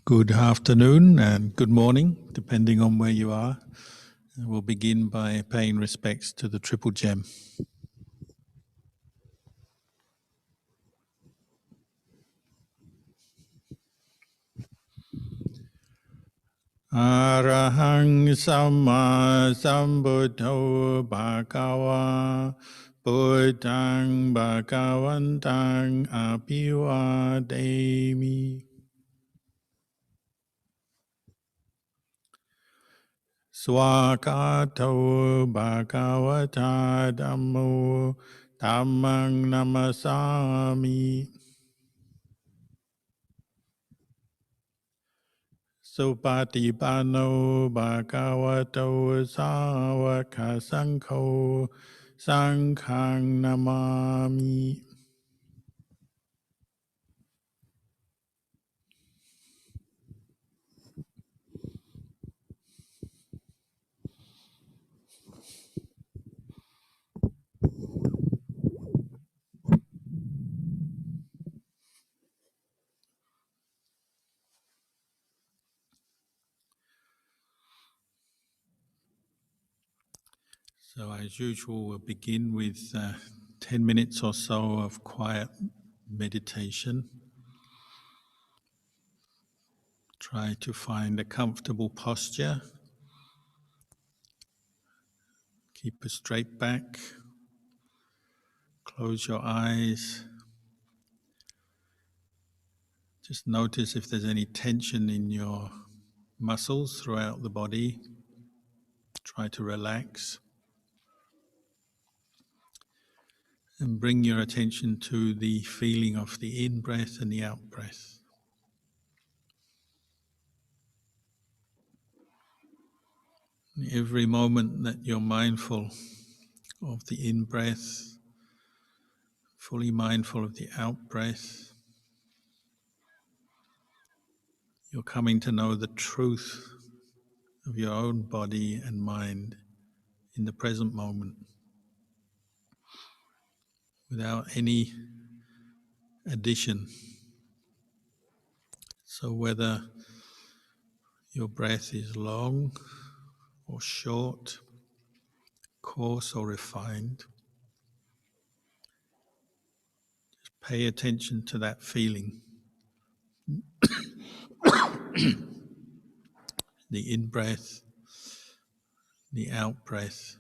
Good afternoon and good morning, depending on where you are. We'll begin by paying respects to the Triple Gem. Arahang Samma Sambuddho Bhagava Buddhang Bhagavantang Abhivademi. Swakato Bhagavata Dhammo Dhammang Namasami. Supatipano Bhagavato Sāvaka Sankho Sanghang Namami. So as usual, we'll begin with 10 minutes or so of quiet meditation. Try to find a comfortable posture. Keep a straight back. Close your eyes. Just notice if there's any tension in your muscles throughout the body. Try to relax. And bring your attention to the feeling of the in-breath and the out-breath. Every moment that you're mindful of the in-breath, fully mindful of the out-breath, you're coming to know the truth of your own body and mind in the present moment, without any addition. So whether your breath is long or short, coarse or refined, just pay attention to that feeling. The in-breath, the out-breath.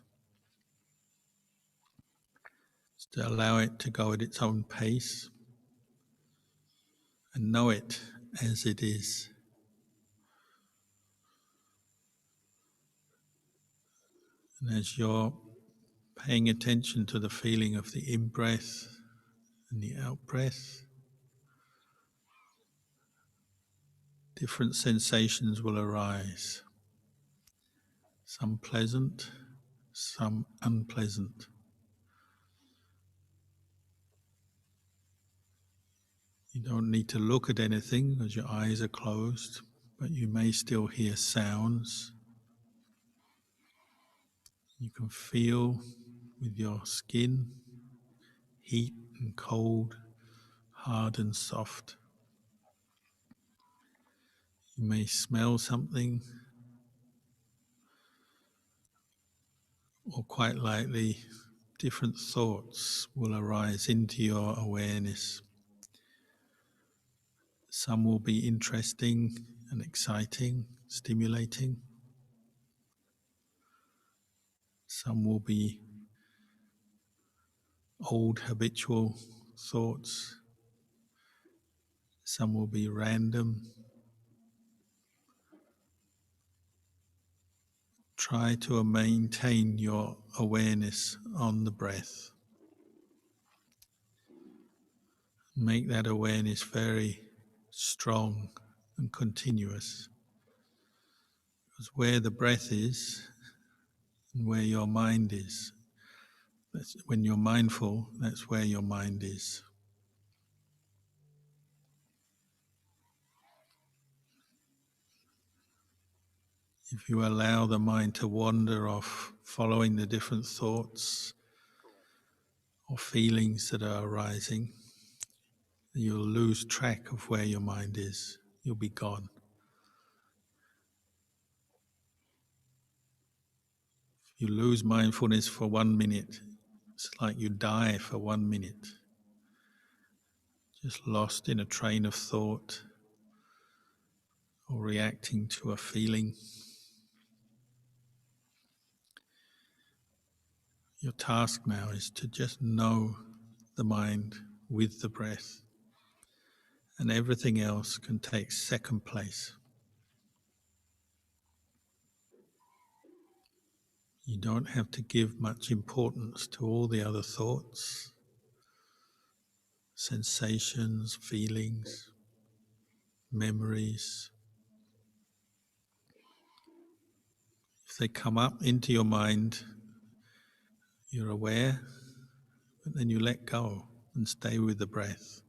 Just to allow it to go at its own pace and know it as it is. And as you're paying attention to the feeling of the in-breath and the out-breath, different sensations will arise. Some pleasant, some unpleasant. You don't need to look at anything as your eyes are closed, but you may still hear sounds. You can feel with your skin heat and cold, hard and soft. You may smell something, or quite likely different thoughts will arise into your awareness. Some will be interesting and exciting, stimulating. Some will be old habitual thoughts. Some will be random. Try to maintain your awareness on the breath. Make that awareness very strong and continuous. Because where the breath is and where your mind is, when you're mindful, that's where your mind is. If you allow the mind to wander off, following the different thoughts or feelings that are arising, you'll lose track of where your mind is. you'll be gone. If you lose mindfulness for 1 minute, it's like you die for 1 minute. Just lost in a train of thought or reacting to a feeling. Your task now is to just know the mind with the breath, and everything else can take second place. You don't have to give much importance to all the other thoughts, sensations, feelings, memories. If they come up into your mind, you're aware, but then you let go and stay with the breath.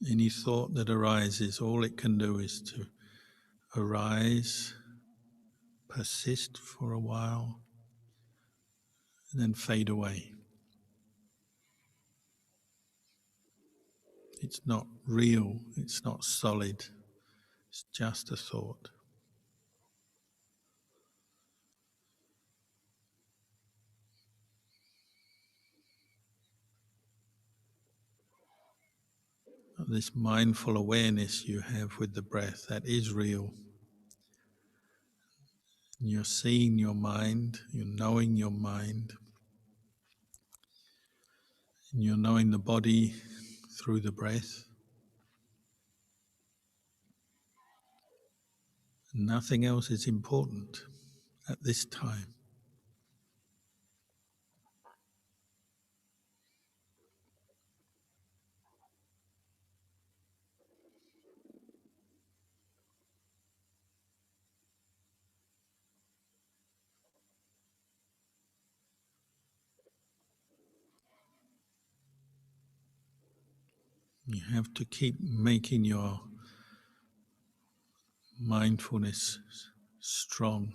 Any thought that arises, all it can do is to arise, persist for a while, and then fade away. It's not real, it's not solid, it's just a thought. This mindful awareness you have with the breath, that is real. And you're seeing your mind, you're knowing your mind, and you're knowing the body through the breath. Nothing else is important at this time. You have to keep making your mindfulness strong.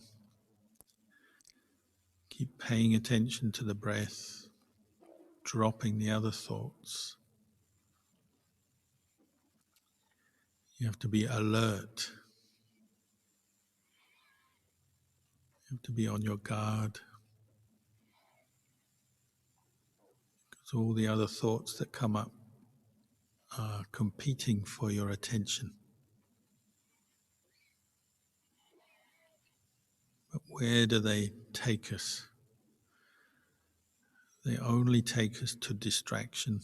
Keep paying attention to the breath, dropping the other thoughts. You have to be alert. You have to be on your guard, because all the other thoughts that come up are competing for your attention. But where do they take us? They only take us to distraction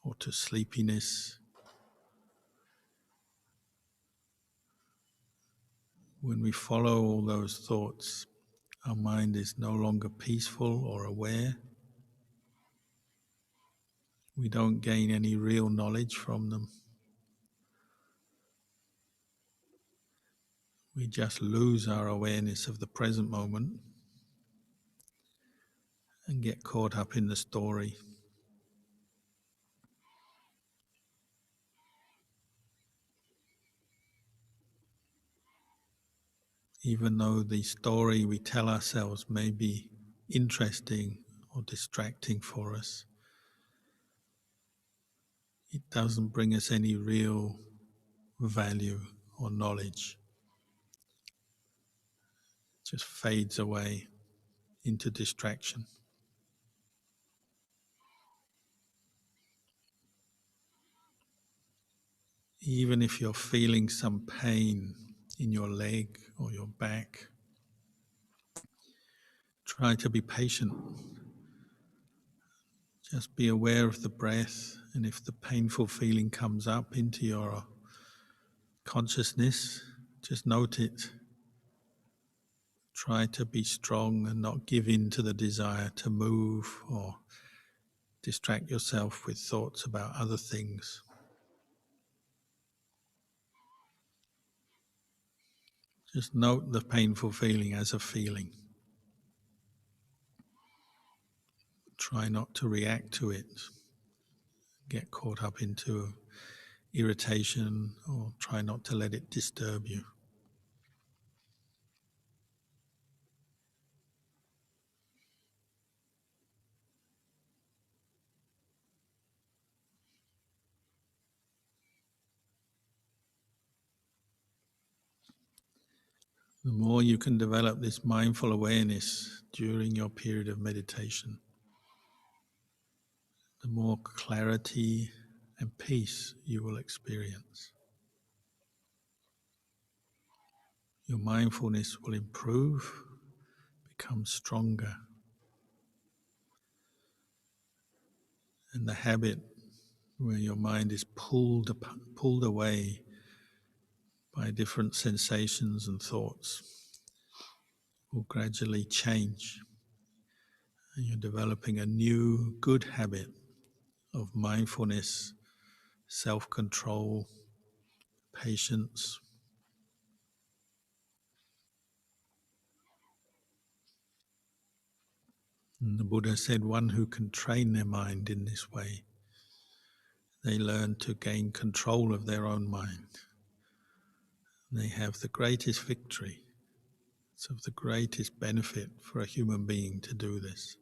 or to sleepiness. When we follow all those thoughts, our mind is no longer peaceful or aware. We don't gain any real knowledge from them. We just lose our awareness of the present moment and get caught up in the story. Even though the story we tell ourselves may be interesting or distracting for us, it doesn't bring us any real value or knowledge. It just fades away into distraction. Even if you're feeling some pain in your leg or your back, try to be patient. Just be aware of the breath, and if the painful feeling comes up into your consciousness, just note it. Try to be strong and not give in to the desire to move or distract yourself with thoughts about other things. Just note the painful feeling as a feeling. Try not to react to it, get caught up into irritation, or try not to let it disturb you. The more you can develop this mindful awareness during your period of meditation, the more clarity and peace you will experience. Your mindfulness will improve, become stronger, and the habit where your mind is pulled away by different sensations and thoughts will gradually change. And you're developing a new good habit of mindfulness, self-control, patience. And the Buddha said, one who can train their mind in this way, they learn to gain control of their own mind. They have the greatest victory. It's of the greatest benefit for a human being to do this.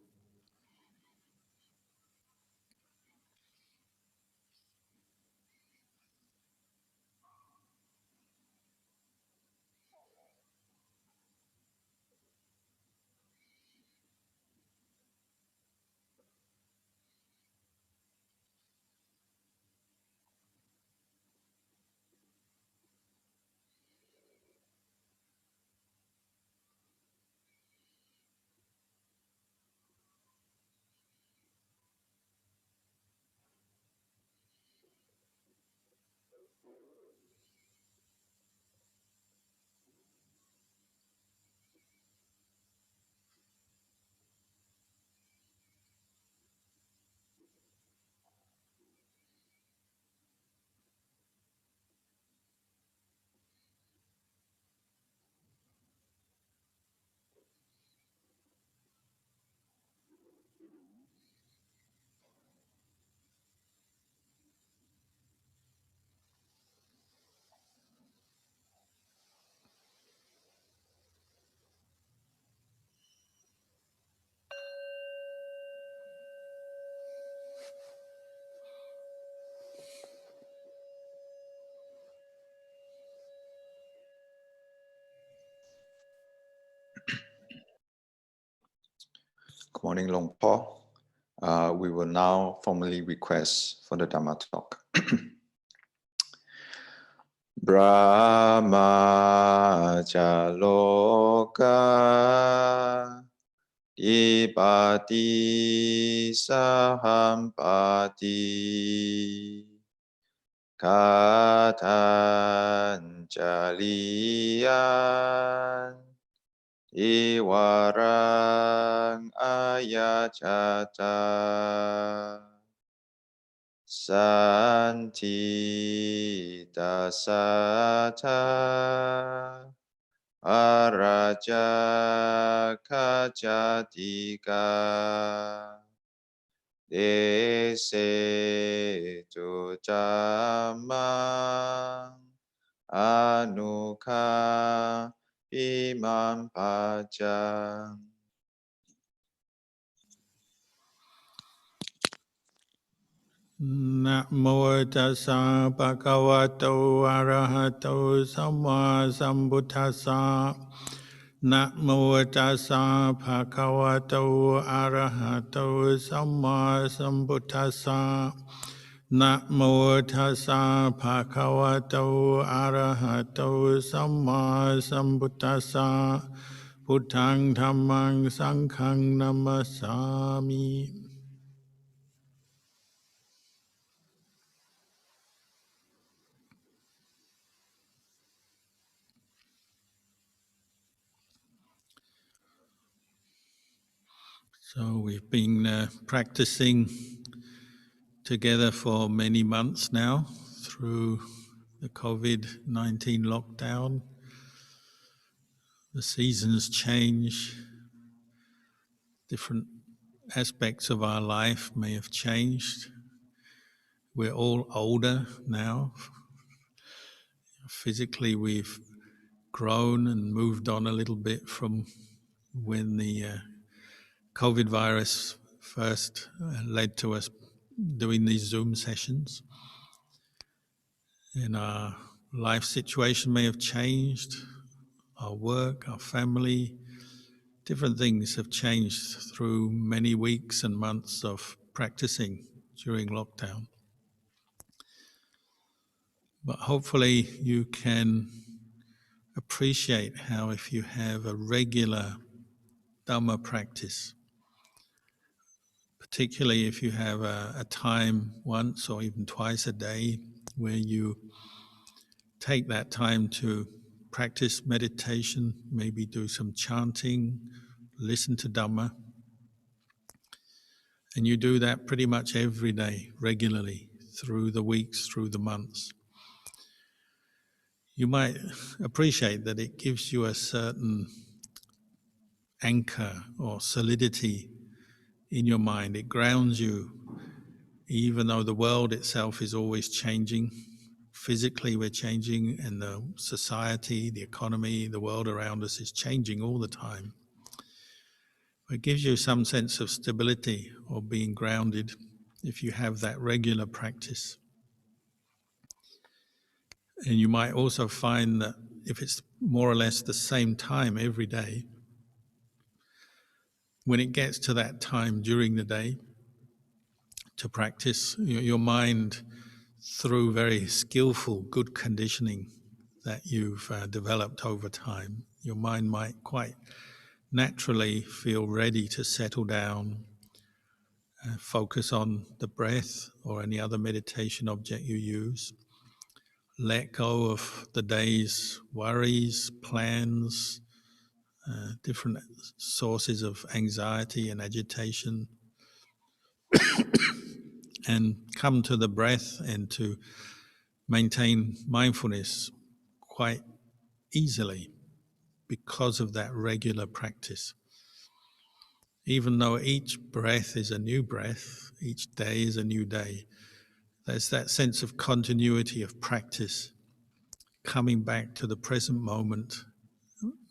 Good morning, Long Paul. We will now formally request for the Dhamma talk. Brahma Jaloka Dipati Sahampati Katanjaliyan Iwarang ayachata Santi dasata Araja kajatika Dese tujamang Anuka Imam Pajang. Namo tassa bhagavato arahato samma sambuddhassa. Namo tassa bhagavato arahato samma sambuddhassa. Namo tassa bhagavato arahato samma sambuddhassa. Buddhang dhammang sanghang namasami. So we've been practicing together for many months now through the COVID-19 lockdown. The seasons change, different aspects of our life may have changed. We're all older now. Physically, we've grown and moved on a little bit from when the COVID virus first led to us doing these Zoom sessions. And our life situation may have changed. our work, our family. Different things have changed through many weeks and months of practicing during lockdown. But hopefully you can appreciate how if you have a regular Dhamma practice, particularly if you have a time once or even twice a day where you take that time to practice meditation, maybe do some chanting, listen to Dhamma, and you do that pretty much every day, regularly, through the weeks, through the months. You might appreciate that it gives you a certain anchor or solidity in your mind. It grounds you, even though the world itself is always changing. Physically, we're changing, and the society, the economy, the world around us is changing all the time. It gives you some sense of stability or being grounded if you have that regular practice. And you might also find that if it's more or less the same time every day, when it gets to that time during the day to practice, your mind, through very skillful, good conditioning that you've developed over time, your mind might quite naturally feel ready to settle down, focus on the breath or any other meditation object you use. Let go of the day's worries, plans, different sources of anxiety and agitation, and come to the breath and to maintain mindfulness quite easily because of that regular practice. Even though each breath is a new breath, each day is a new day, there's that sense of continuity of practice, coming back to the present moment,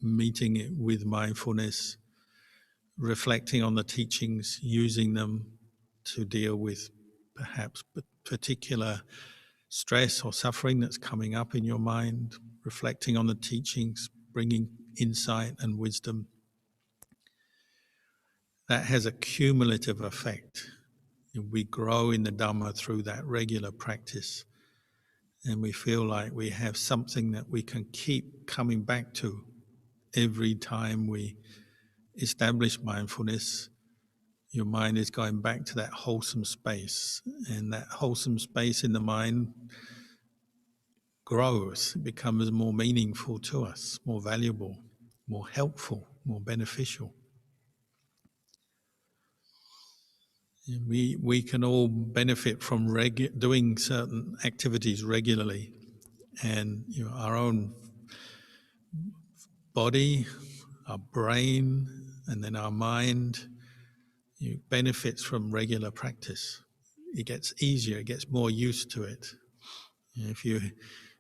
meeting it with mindfulness, reflecting on the teachings, using them to deal with perhaps particular stress or suffering that's coming up in your mind, reflecting on the teachings, bringing insight and wisdom. That has a cumulative effect. We grow in the Dhamma through that regular practice, and we feel like we have something that we can keep coming back to every time we establish mindfulness. Your mind is going back to that wholesome space, and that wholesome space in the mind grows, it becomes more meaningful to us, more valuable, more helpful, more beneficial. We can all benefit from doing certain activities regularly, and our own body, our brain, and then our mind benefits from regular practice. It gets easier, it gets more used to it. If you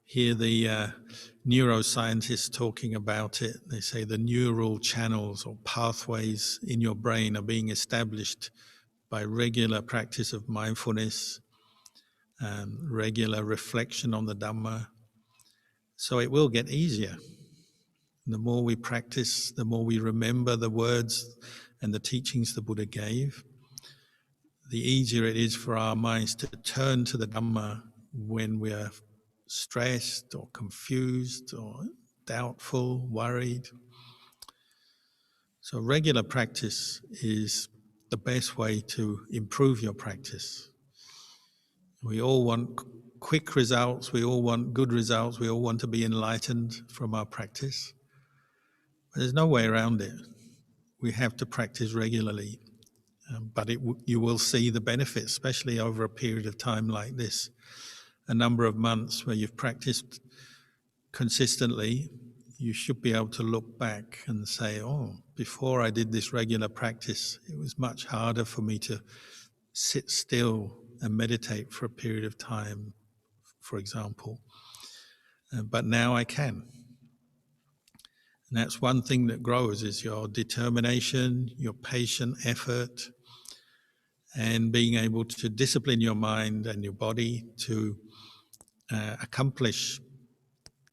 hear the neuroscientists talking about it, they say the neural channels or pathways in your brain are being established by regular practice of mindfulness, regular reflection on the Dhamma. So it will get easier. The more we practice, the more we remember the words and the teachings the Buddha gave, the easier it is for our minds to turn to the Dhamma when we're stressed or confused or doubtful, worried. So regular practice is the best way to improve your practice. We all want quick results, we all want good results, we all want to be enlightened from our practice. But there's no way around it. We have to practice regularly, but you will see the benefits, especially over a period of time like this, a number of months where you've practiced consistently. You should be able to look back and say, oh, before I did this regular practice, it was much harder for me to sit still and meditate for a period of time, for example. But now I can. And that's one thing that grows, is your determination, your patient effort, and being able to discipline your mind and your body to accomplish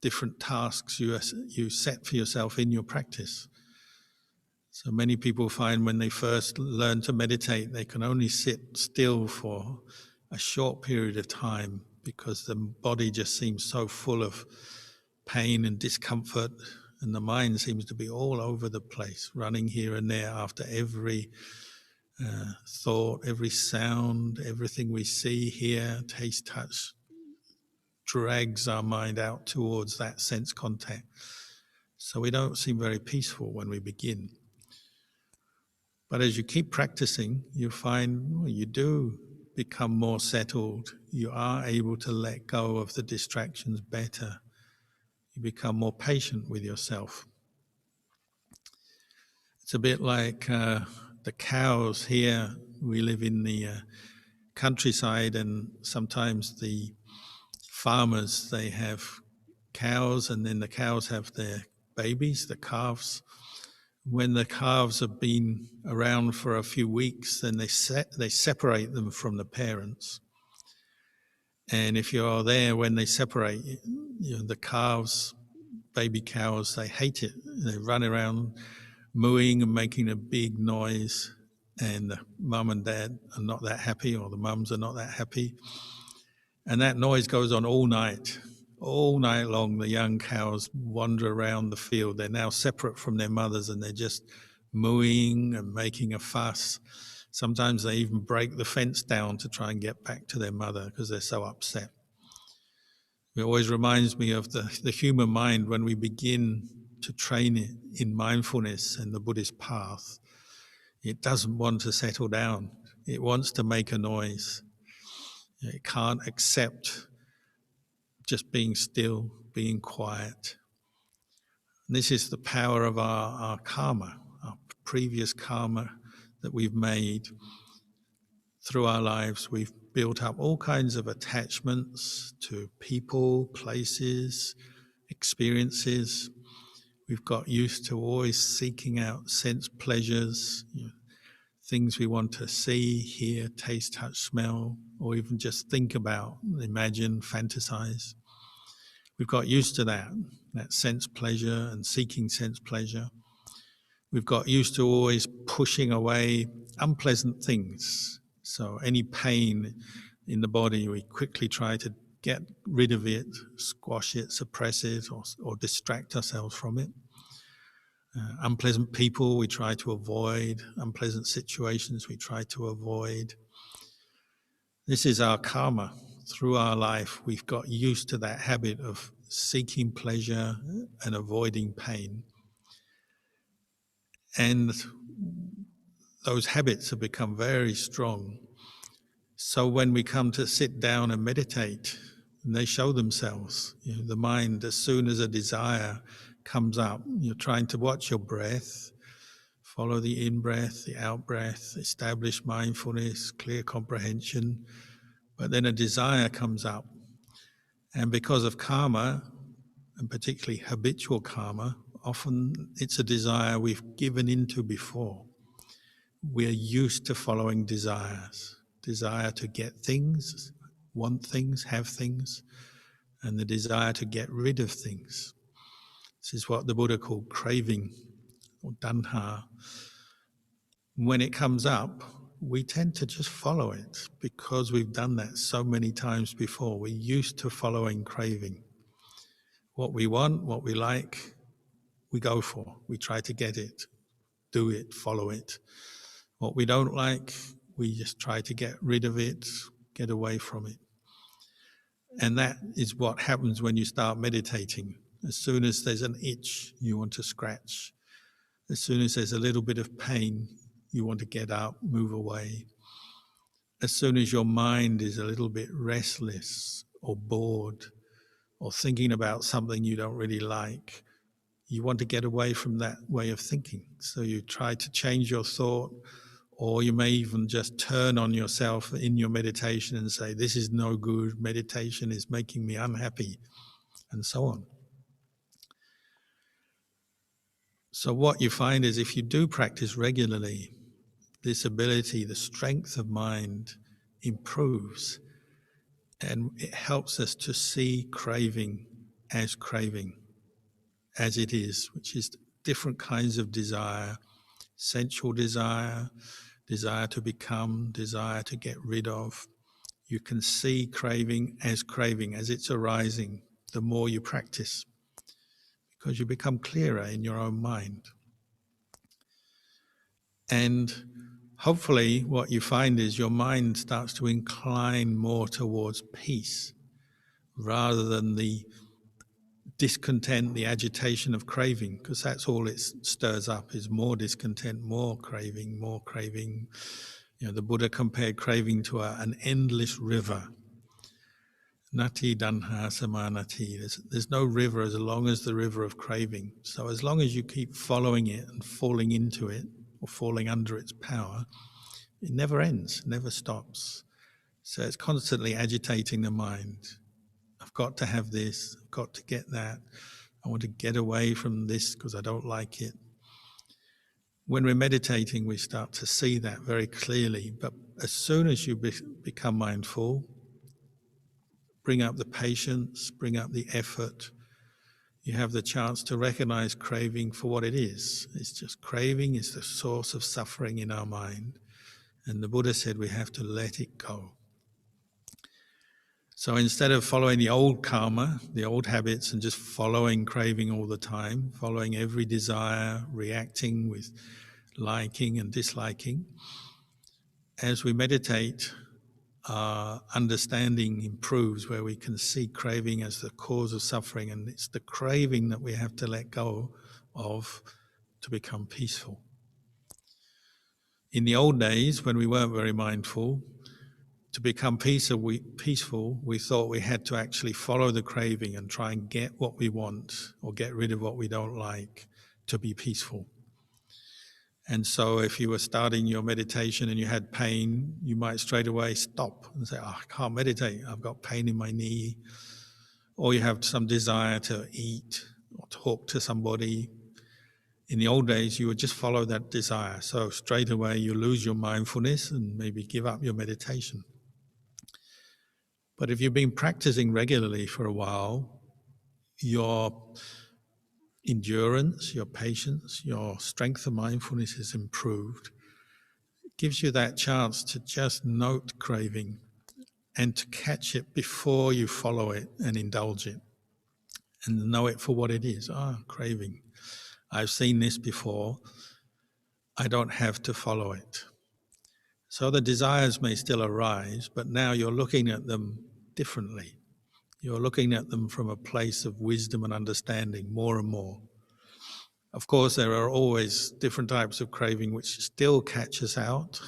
different tasks you set for yourself in your practice. So many people find when they first learn to meditate, they can only sit still for a short period of time because the body just seems so full of pain and discomfort, and the mind seems to be all over the place, running here and there after every thought, every sound, everything we see, hear, taste, touch, drags our mind out towards that sense contact. So we don't seem very peaceful when we begin. But as you keep practicing, you find you do become more settled. You are able to let go of the distractions better. You become more patient with yourself. It's a bit like the cows here. We live in the countryside, and sometimes the farmers, they have cows, and then the cows have their babies, the calves. When the calves have been around for a few weeks, then they separate them from the parents. And if you're there when they separate, the calves, baby cows, they hate it. They run around mooing and making a big noise, and the mum and dad are not that happy, or the mums are not that happy. And that noise goes on all night. All night long, the young cows wander around the field. They're now separate from their mothers, and they're just mooing and making a fuss. Sometimes they even break the fence down to try and get back to their mother because they're so upset. It always reminds me of the human mind when we begin to train it in mindfulness and the Buddhist path. It doesn't want to settle down. It wants to make a noise. It can't accept just being still, being quiet. And this is the power of our karma, our previous karma that we've made through our lives. We've built up all kinds of attachments to people, places, experiences. We've got used to always seeking out sense pleasures, things we want to see, hear, taste, touch, smell, or even just think about, imagine, fantasize. We've got used to that sense pleasure and seeking sense pleasure. We've got used to always pushing away unpleasant things. So any pain in the body, we quickly try to get rid of it, squash it, suppress it, or distract ourselves from it. Unpleasant people we try to avoid, unpleasant situations we try to avoid. This is our karma. Through our life, we've got used to that habit of seeking pleasure and avoiding pain. And those habits have become very strong. So when we come to sit down and meditate, and they show themselves, the mind, as soon as a desire comes up, you're trying to watch your breath, follow the in-breath, the out-breath, establish mindfulness, clear comprehension, but then a desire comes up. And because of karma, and particularly habitual karma, often it's a desire we've given into before. We're used to following desires, desire to get things, want things, have things, and the desire to get rid of things. This is what the Buddha called craving, or tanha. When it comes up, we tend to just follow it because we've done that so many times before. We're used to following craving. What we want, what we like, we go for. We try to get it, do it, follow it. What we don't like, we just try to get rid of it, get away from it. And that is what happens when you start meditating. As soon as there's an itch, you want to scratch. As soon as there's a little bit of pain, you want to get up, move away. As soon as your mind is a little bit restless or bored or thinking about something you don't really like, you want to get away from that way of thinking. So you try to change your thought, or you may even just turn on yourself in your meditation and say, this is no good, meditation is making me unhappy, and so on. So what you find is if you do practice regularly, this ability, the strength of mind improves, and it helps us to see craving as craving, as it is, which is different kinds of desire, sensual desire, desire to become, desire to get rid of. You can see craving, as it's arising, the more you practice, because you become clearer in your own mind. And hopefully what you find is your mind starts to incline more towards peace rather than the discontent, the agitation of craving, because that's all it stirs up, is more discontent, more craving, more craving. You know, the Buddha compared craving to an endless river. Nati danha samanati. There's no river as long as the river of craving. So as long as you keep following it and falling into it or falling under its power, it never ends, never stops. So it's constantly agitating the mind. I've got to have this, I've got to get that. I want to get away from this because I don't like it. When we're meditating, we start to see that very clearly. But as soon as you become mindful, bring up the patience, bring up the effort, you have the chance to recognize craving for what it is. It's just craving is the source of suffering in our mind. And the Buddha said we have to let it go. So instead of following the old karma, the old habits, and just following craving all the time, following every desire, reacting with liking and disliking, as we meditate, our understanding improves where we can see craving as the cause of suffering, and it's the craving that we have to let go of to become peaceful. In the old days, when we weren't very mindful, to become peaceful, we thought we had to actually follow the craving and try and get what we want or get rid of what we don't like to be peaceful. And so if you were starting your meditation and you had pain, you might straight away stop and say, I can't meditate, I've got pain in my knee. Or you have some desire to eat or talk to somebody. In the old days, you would just follow that desire. So straight away you lose your mindfulness and maybe give up your meditation. But if you've been practicing regularly for a while, your endurance, your patience, your strength of mindfulness is improved. It gives you that chance to just note craving and to catch it before you follow it and indulge it, and know it for what it is. Craving. I've seen this before. I don't have to follow it. So the desires may still arise, but now you're looking at them differently. You're looking at them from a place of wisdom and understanding more and more. Of course, there are always different types of craving which still catch us out,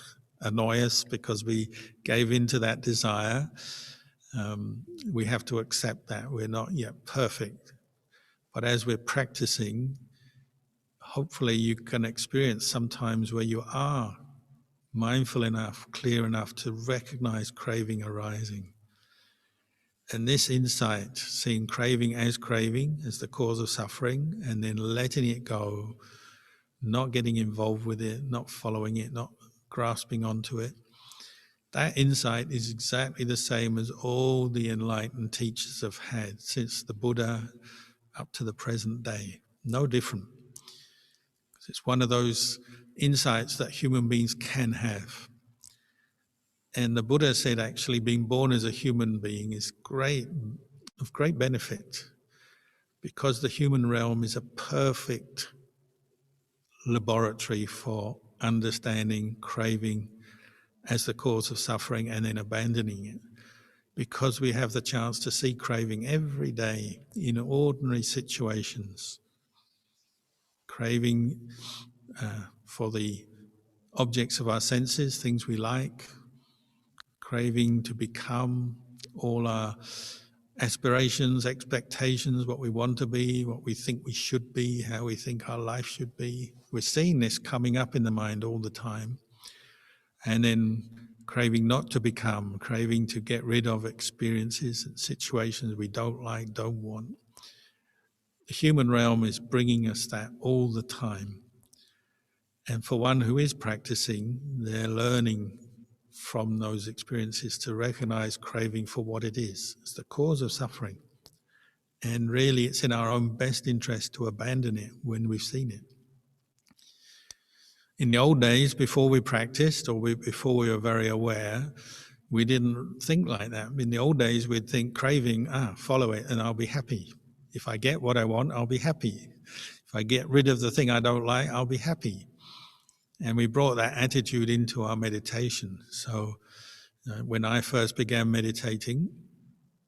annoy us because we gave into that desire. We have to accept that. We're not yet perfect. But as we're practicing, hopefully you can experience sometimes where you are mindful enough, clear enough to recognize craving arising. And this insight, seeing craving as the cause of suffering, and then letting it go, not getting involved with it, not following it, not grasping onto it, that insight is exactly the same as all the enlightened teachers have had since the Buddha up to the present day. No different. It's one of those insights that human beings can have. And the Buddha said actually being born as a human being is of great benefit, because the human realm is a perfect laboratory for understanding craving as the cause of suffering and then abandoning it. Because we have the chance to see craving every day in ordinary situations. Craving for the objects of our senses, things we like, craving to become, all our aspirations, expectations, what we want to be, what we think we should be, how we think our life should be. We're seeing this coming up in the mind all the time. And then craving not to become, craving to get rid of experiences and situations we don't like, don't want. The human realm is bringing us that all the time. And for one who is practicing, they're learning from those experiences to recognize craving for what it is. It's the cause of suffering. And really, it's in our own best interest to abandon it when we've seen it. In the old days, before we practiced or before we were very aware, we didn't think like that. In the old days, we'd think craving, follow it and I'll be happy. If I get what I want, I'll be happy. If I get rid of the thing I don't like, I'll be happy. And we brought that attitude into our meditation. So when I first began meditating,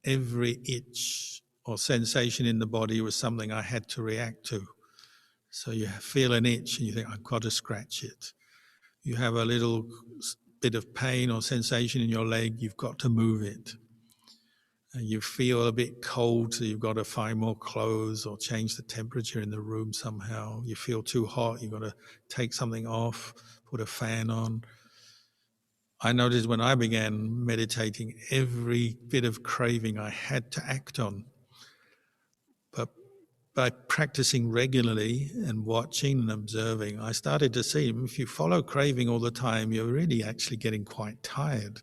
every itch or sensation in the body was something I had to react to. So you feel an itch and you think, I've got to scratch it. You have a little bit of pain or sensation in your leg, you've got to move it. And you feel a bit cold, so you've got to find more clothes or change the temperature in the room somehow. You feel too hot, you've got to take something off, put a fan on. I noticed when I began meditating, every bit of craving I had to act on. But by practicing regularly and watching and observing, I started to see if you follow craving all the time, you're really actually getting quite tired.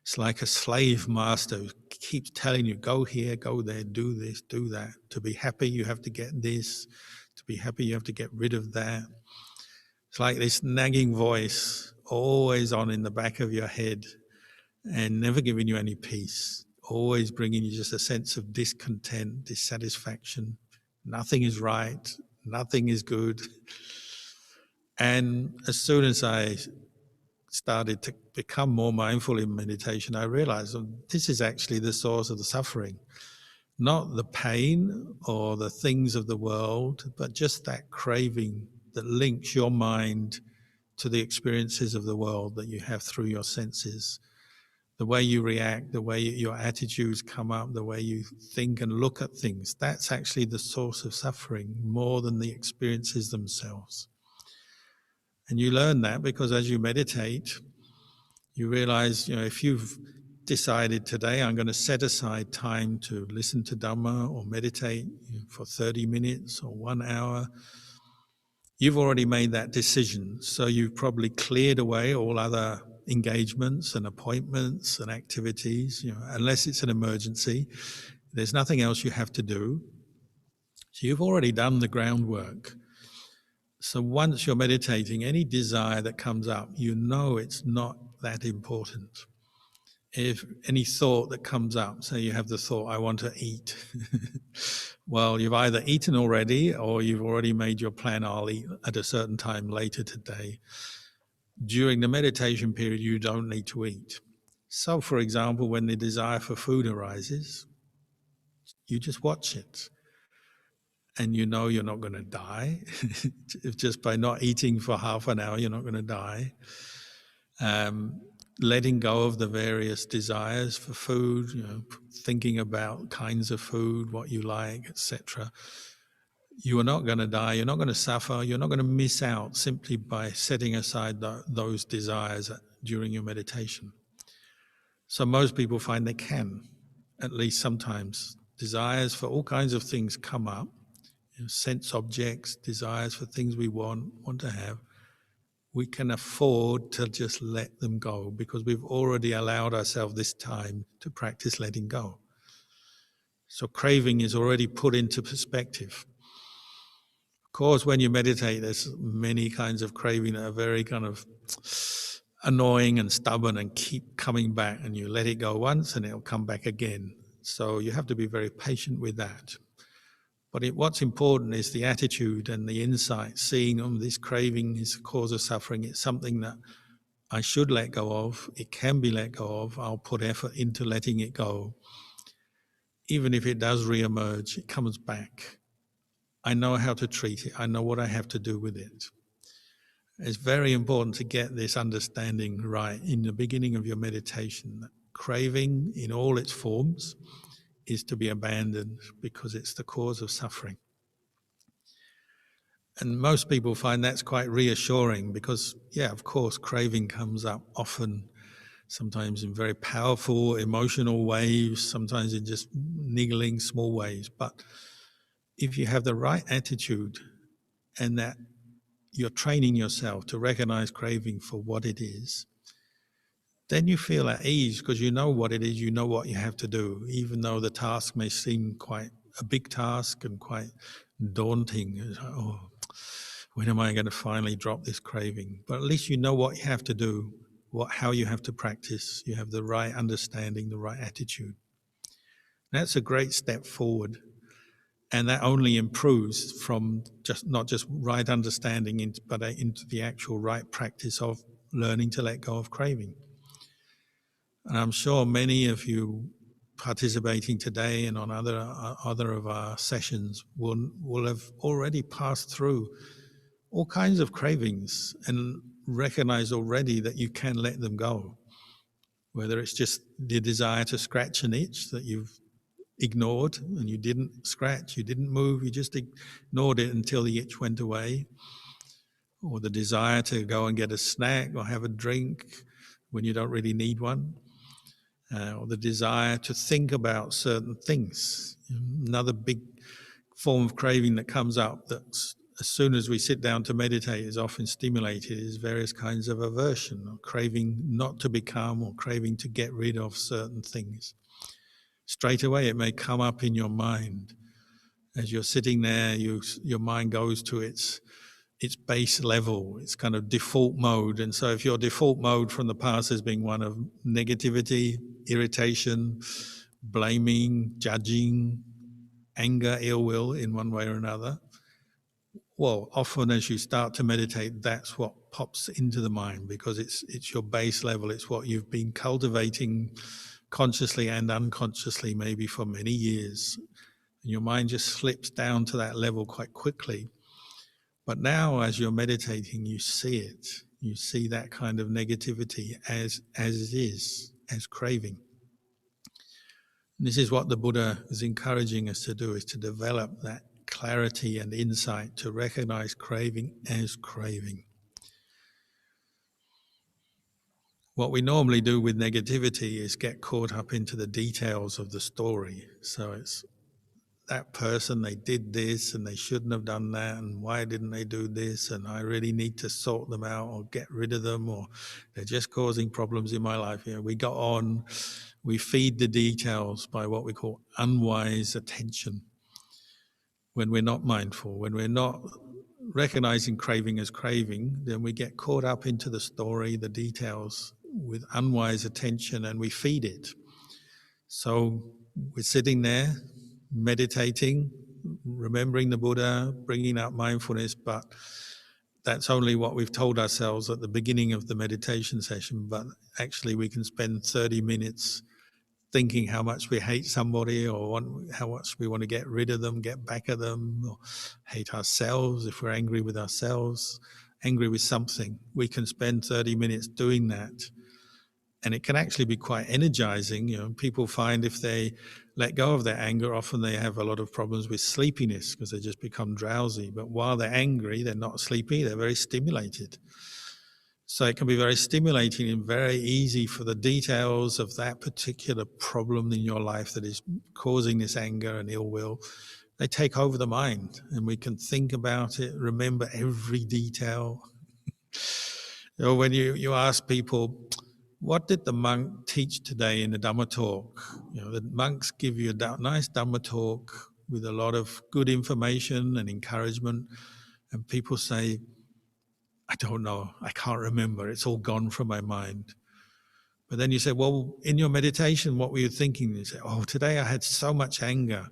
It's like a slave master who keeps telling you, go here, go there, do this, do that. To be happy, you have to get this. To be happy, you have to get rid of that. It's like this nagging voice always on in the back of your head and never giving you any peace, always bringing you just a sense of discontent, dissatisfaction. Nothing is right, nothing is good. And as soon as I started to become more mindful in meditation, I realized this is actually the source of the suffering. Not the pain or the things of the world, but just that craving that links your mind to the experiences of the world that you have through your senses. The way you react, the way your attitudes come up, the way you think and look at things, that's actually the source of suffering more than the experiences themselves. And you learn that because as you meditate, you realize, if you've decided today I'm going to set aside time to listen to Dhamma or meditate for 30 minutes or 1 hour, you've already made that decision. So you've probably cleared away all other engagements and appointments and activities, unless it's an emergency. There's nothing else you have to do. So you've already done the groundwork. So once you're meditating, any desire that comes up, it's not that important. If any thought that comes up, say you have the thought, I want to eat. Well, you've either eaten already or you've already made your plan, I'll eat at a certain time later today. During the meditation period, you don't need to eat. So, for example, when the desire for food arises, you just watch it. And you're not going to die. Just by not eating for half an hour, you're not going to die. Letting go of the various desires for food, thinking about kinds of food, what you like, etc. You are not going to die, you're not going to suffer, you're not going to miss out simply by setting aside those desires during your meditation. So most people find they can, at least sometimes. Desires for all kinds of things come up, sense objects, desires for things we want to have. We can afford to just let them go because we've already allowed ourselves this time to practice letting go. So craving is already put into perspective. Of course, when you meditate, there's many kinds of craving that are very kind of annoying and stubborn and keep coming back, and you let it go once and it'll come back again. So you have to be very patient with that. But what's important is the attitude and the insight, seeing this craving is a cause of suffering. It's something that I should let go of. It can be let go of. I'll put effort into letting it go. Even if it does re-emerge, it comes back. I know how to treat it. I know what I have to do with it. It's very important to get this understanding right in the beginning of your meditation. That craving in all its forms is to be abandoned because it's the cause of suffering. And most people find that's quite reassuring because, of course, craving comes up often, sometimes in very powerful emotional waves, sometimes in just niggling small ways. But if you have the right attitude and that you're training yourself to recognize craving for what it is, then you feel at ease because you know what it is, you know what you have to do, even though the task may seem quite a big task and quite daunting. It's like, oh, when am I going to finally drop this craving? But at least you know what you have to do, how you have to practice. You have the right understanding, the right attitude. That's a great step forward. And that only improves from not just right understanding, but into the actual right practice of learning to let go of craving. And I'm sure many of you participating today and on other of our sessions will have already passed through all kinds of cravings and recognize already that you can let them go. Whether it's just the desire to scratch an itch that you've ignored and you didn't scratch, you didn't move, you just ignored it until the itch went away, or the desire to go and get a snack or have a drink when you don't really need one, or the desire to think about certain things. Another big form of craving that comes up that as soon as we sit down to meditate is often stimulated is various kinds of aversion, or craving not to become, or craving to get rid of certain things. Straight away it may come up in your mind. As you're sitting there, your mind goes to its base level, its kind of default mode. And so if your default mode from the past has been one of negativity, irritation, blaming, judging, anger, ill will in one way or another, well, often as you start to meditate, that's what pops into the mind, because it's your base level. It's what you've been cultivating consciously and unconsciously, maybe for many years. And your mind just slips down to that level quite quickly. But now, as you're meditating, you see it. You see that kind of negativity as it is, as craving. And this is what the Buddha is encouraging us to do, is to develop that clarity and insight to recognize craving as craving. What we normally do with negativity is get caught up into the details of the story. So it's that person, they did this and they shouldn't have done that, and why didn't they do this, and I really need to sort them out or get rid of them, or they're just causing problems in my life. We go on, we feed the details by what we call unwise attention. When we're not mindful, when we're not recognizing craving as craving, then we get caught up into the story, the details, with unwise attention, and we feed it. So we're sitting there meditating, remembering the Buddha, bringing up mindfulness, but that's only what we've told ourselves at the beginning of the meditation session. But actually we can spend 30 minutes thinking how much we hate somebody, or how much we want to get rid of them, get back at them, or hate ourselves if we're angry with ourselves, angry with something. We can spend 30 minutes doing that. And it can actually be quite energizing. People find if they let go of their anger, often they have a lot of problems with sleepiness because they just become drowsy. But while they're angry, they're not sleepy, they're very stimulated. So it can be very stimulating and very easy for the details of that particular problem in your life that is causing this anger and ill will. They take over the mind, and we can think about it, remember every detail. When you ask people, what did the monk teach today in the Dhamma talk? The monks give you a nice Dhamma talk with a lot of good information and encouragement, and people say, I don't know, I can't remember, it's all gone from my mind. But then you say, well, in your meditation, what were you thinking? You say, oh, today I had so much anger.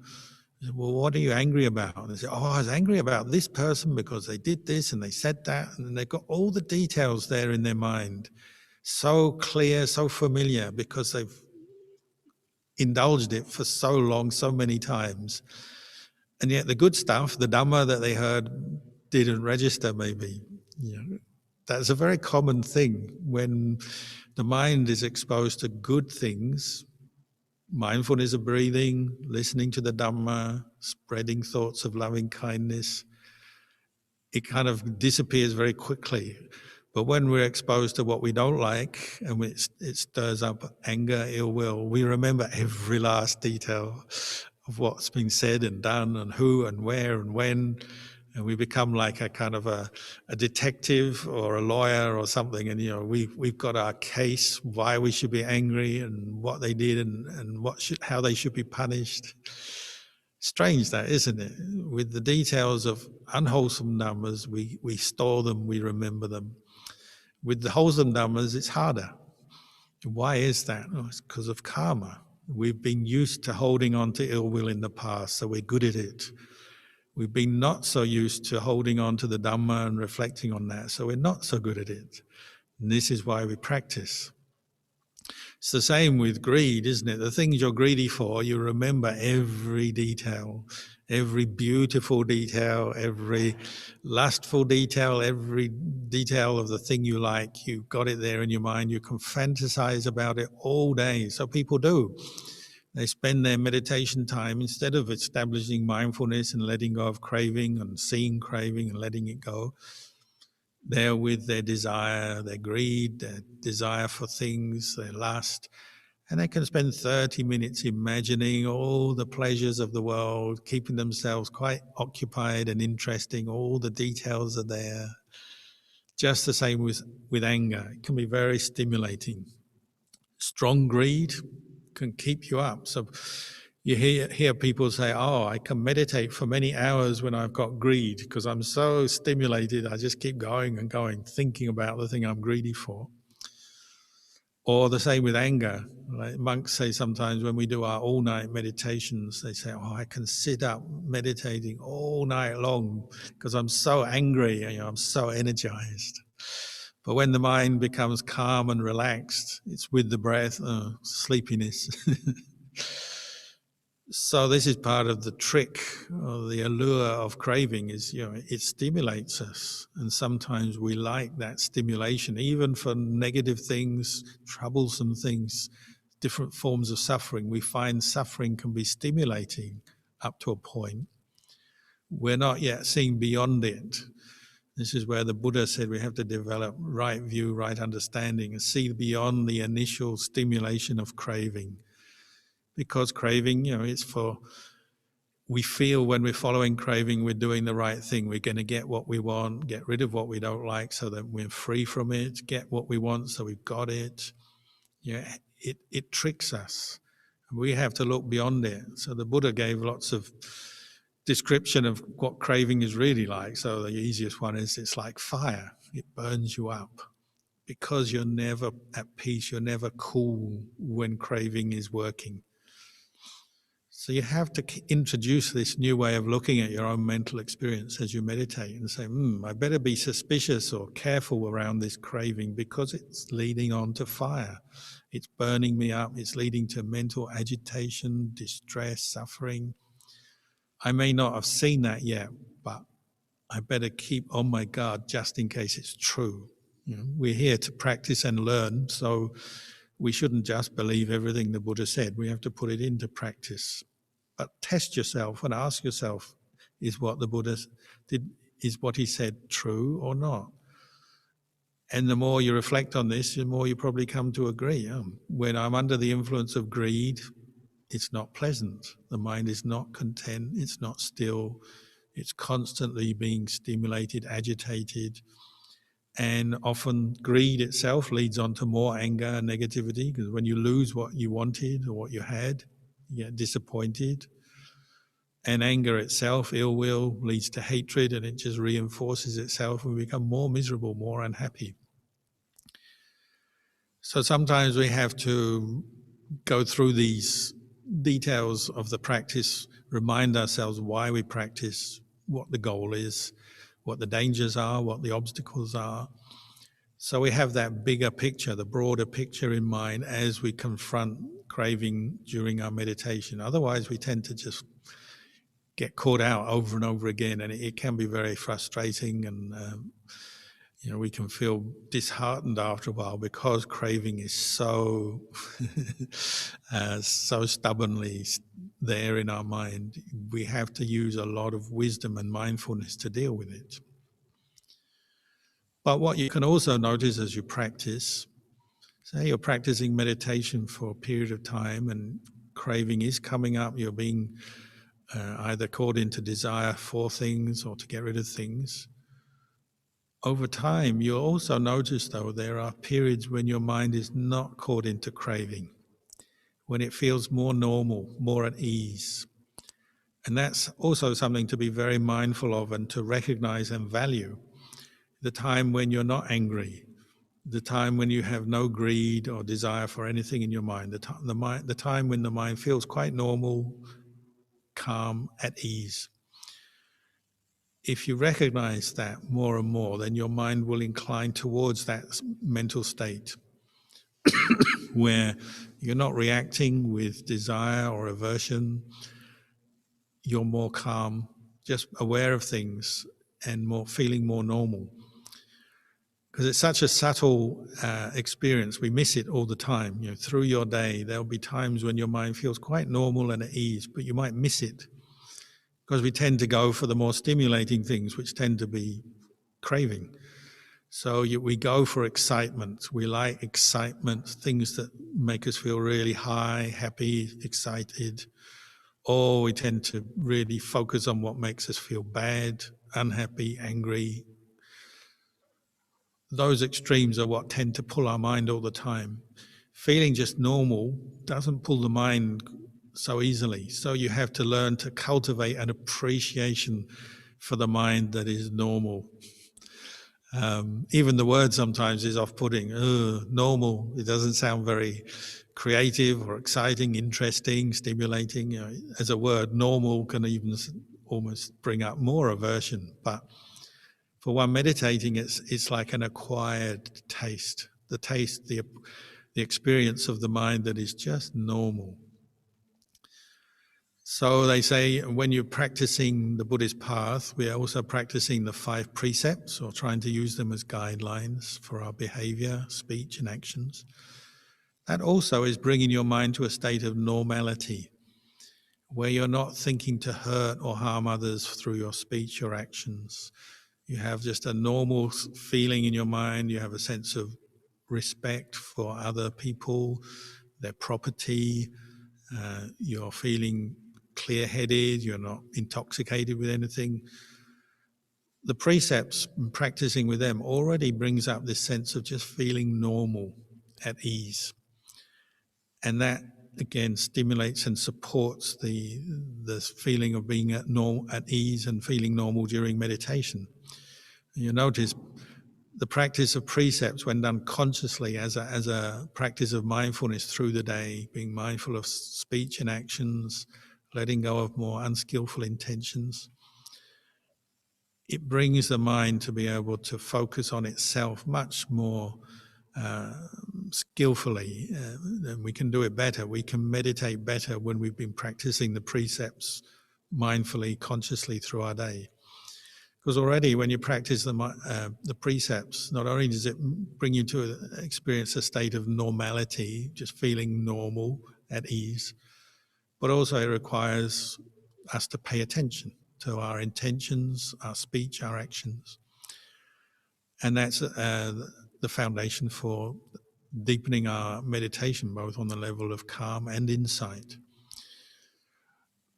You say, well, what are you angry about? And they say, oh, I was angry about this person because they did this and they said that, and they've got all the details there in their mind. So clear, so familiar, because they've indulged it for so long, so many times. And yet the good stuff, the Dhamma that they heard, didn't register maybe. That's a very common thing. When the mind is exposed to good things, mindfulness of breathing, listening to the Dhamma, spreading thoughts of loving kindness, it kind of disappears very quickly. But when we're exposed to what we don't like, and it stirs up anger, ill will, we remember every last detail of what's been said and done, and who and where and when, and we become like a kind of a detective or a lawyer or something, and we've got our case, why we should be angry and what they did and how they should be punished. Strange that, isn't it? With the details of unwholesome dhammas, we store them, we remember them. With the wholesome dhammas, it's harder. Why is that? Oh, it's because of karma. We've been used to holding on to ill will in the past, so we're good at it. We've been not so used to holding on to the Dhamma and reflecting on that, so we're not so good at it. And this is why we practice. It's the same with greed, isn't it? The things you're greedy for, you remember every detail, every beautiful detail, every lustful detail, every detail of the thing you like. You've got it there in your mind. You can fantasize about it all day. So people do. They spend their meditation time, instead of establishing mindfulness and letting go of craving and seeing craving and letting it go, they're with their desire, their greed, their desire for things, their lust. And they can spend 30 minutes imagining all the pleasures of the world, keeping themselves quite occupied and interesting. All the details are there. Just the same with anger. It can be very stimulating. Strong greed can keep you up. So you hear people say, oh, I can meditate for many hours when I've got greed because I'm so stimulated, I just keep going and going, thinking about the thing I'm greedy for. Or the same with anger. Like monks say sometimes when we do our all-night meditations, they say, oh, I can sit up meditating all night long because I'm so angry, I'm so energized. But when the mind becomes calm and relaxed, it's with the breath, sleepiness. So this is part of the trick, or the allure of craving is, it stimulates us. And sometimes we like that stimulation, even for negative things, troublesome things, different forms of suffering. We find suffering can be stimulating up to a point. We're not yet seeing beyond it. This is where the Buddha said we have to develop right view, right understanding, and see beyond the initial stimulation of craving. Because craving, it's we feel when we're following craving, we're doing the right thing. We're going to get what we want, get rid of what we don't like so that we're free from it, get what we want so we've got it. It tricks us. We have to look beyond it. So the Buddha gave lots of description of what craving is really like. So the easiest one is it's like fire. It burns you up because you're never at peace. You're never cool when craving is working. So you have to introduce this new way of looking at your own mental experience as you meditate and say, I better be suspicious or careful around this craving because it's leading on to fire. It's burning me up. It's leading to mental agitation, distress, suffering. I may not have seen that yet, but I better keep on my guard just in case it's true. We're here to practice and learn, so we shouldn't just believe everything the Buddha said. We have to put it into practice. But test yourself and ask yourself, is what the Buddha did, is what he said true or not? And the more you reflect on this, the more you probably come to agree. When I'm under the influence of greed, it's not pleasant. The mind is not content, it's not still, it's constantly being stimulated, agitated. And often greed itself leads on to more anger and negativity, because when you lose what you wanted or what you had, you get disappointed. And anger itself, ill will, leads to hatred, and it just reinforces itself and we become more miserable, more unhappy. So sometimes we have to go through these details of the practice, remind ourselves why we practice, what the goal is, what the dangers are, what the obstacles are. So we have that bigger picture, the broader picture in mind as we confront craving during our meditation. Otherwise, we tend to just get caught out over and over again, and it can be very frustrating, and we can feel disheartened after a while because craving is so so stubbornly there in our mind. We have to use a lot of wisdom and mindfulness to deal with it. But what you can also notice as you practice, say you're practicing meditation for a period of time and craving is coming up, you're being either caught into desire for things or to get rid of things. Over time, you'll also notice, though, there are periods when your mind is not caught into craving, when it feels more normal, more at ease. And that's also something to be very mindful of and to recognize and value. The time when you're not angry, the time when you have no greed or desire for anything in your mind, the time when the mind feels quite normal, calm, at ease. If you recognize that more and more, then your mind will incline towards that mental state where you're not reacting with desire or aversion, you're more calm, just aware of things and feeling more normal. Because it's such a subtle experience, we miss it all the time. Through your day, there'll be times when your mind feels quite normal and at ease, but you might miss it because we tend to go for the more stimulating things, which tend to be craving. So we go for excitement. We like excitement, things that make us feel really high, happy, excited. Or we tend to really focus on what makes us feel bad, unhappy, angry. Those extremes are what tend to pull our mind all the time. Feeling just normal doesn't pull the mind so easily. So you have to learn to cultivate an appreciation for the mind that is normal. Even the word sometimes is off-putting. Normal. It doesn't sound very creative or exciting, interesting, stimulating. As a word, normal can even almost bring up more aversion. But for one meditating, it's like an acquired taste. The taste, the experience of the mind that is just normal. So they say when you're practicing the Buddhist path, we're also practicing the 5 precepts, or trying to use them as guidelines for our behavior, speech, and actions. That also is bringing your mind to a state of normality, where you're not thinking to hurt or harm others through your speech or actions. You have just a normal feeling in your mind. You have a sense of respect for other people, their property. You're feeling clear-headed, you're not intoxicated with anything. The precepts and practicing with them already brings up this sense of just feeling normal, at ease. And that, again, stimulates and supports the feeling of being at ease and feeling normal during meditation. You notice the practice of precepts, when done consciously as a practice of mindfulness through the day, being mindful of speech and actions, letting go of more unskillful intentions, it brings the mind to be able to focus on itself much more skillfully. And we can do it better. We can meditate better when we've been practicing the precepts mindfully, consciously through our day. Because already when you practice the precepts, not only does it bring you to experience a state of normality, just feeling normal, at ease, but also it requires us to pay attention to our intentions, our speech, our actions. And that's the foundation for deepening our meditation, both on the level of calm and insight.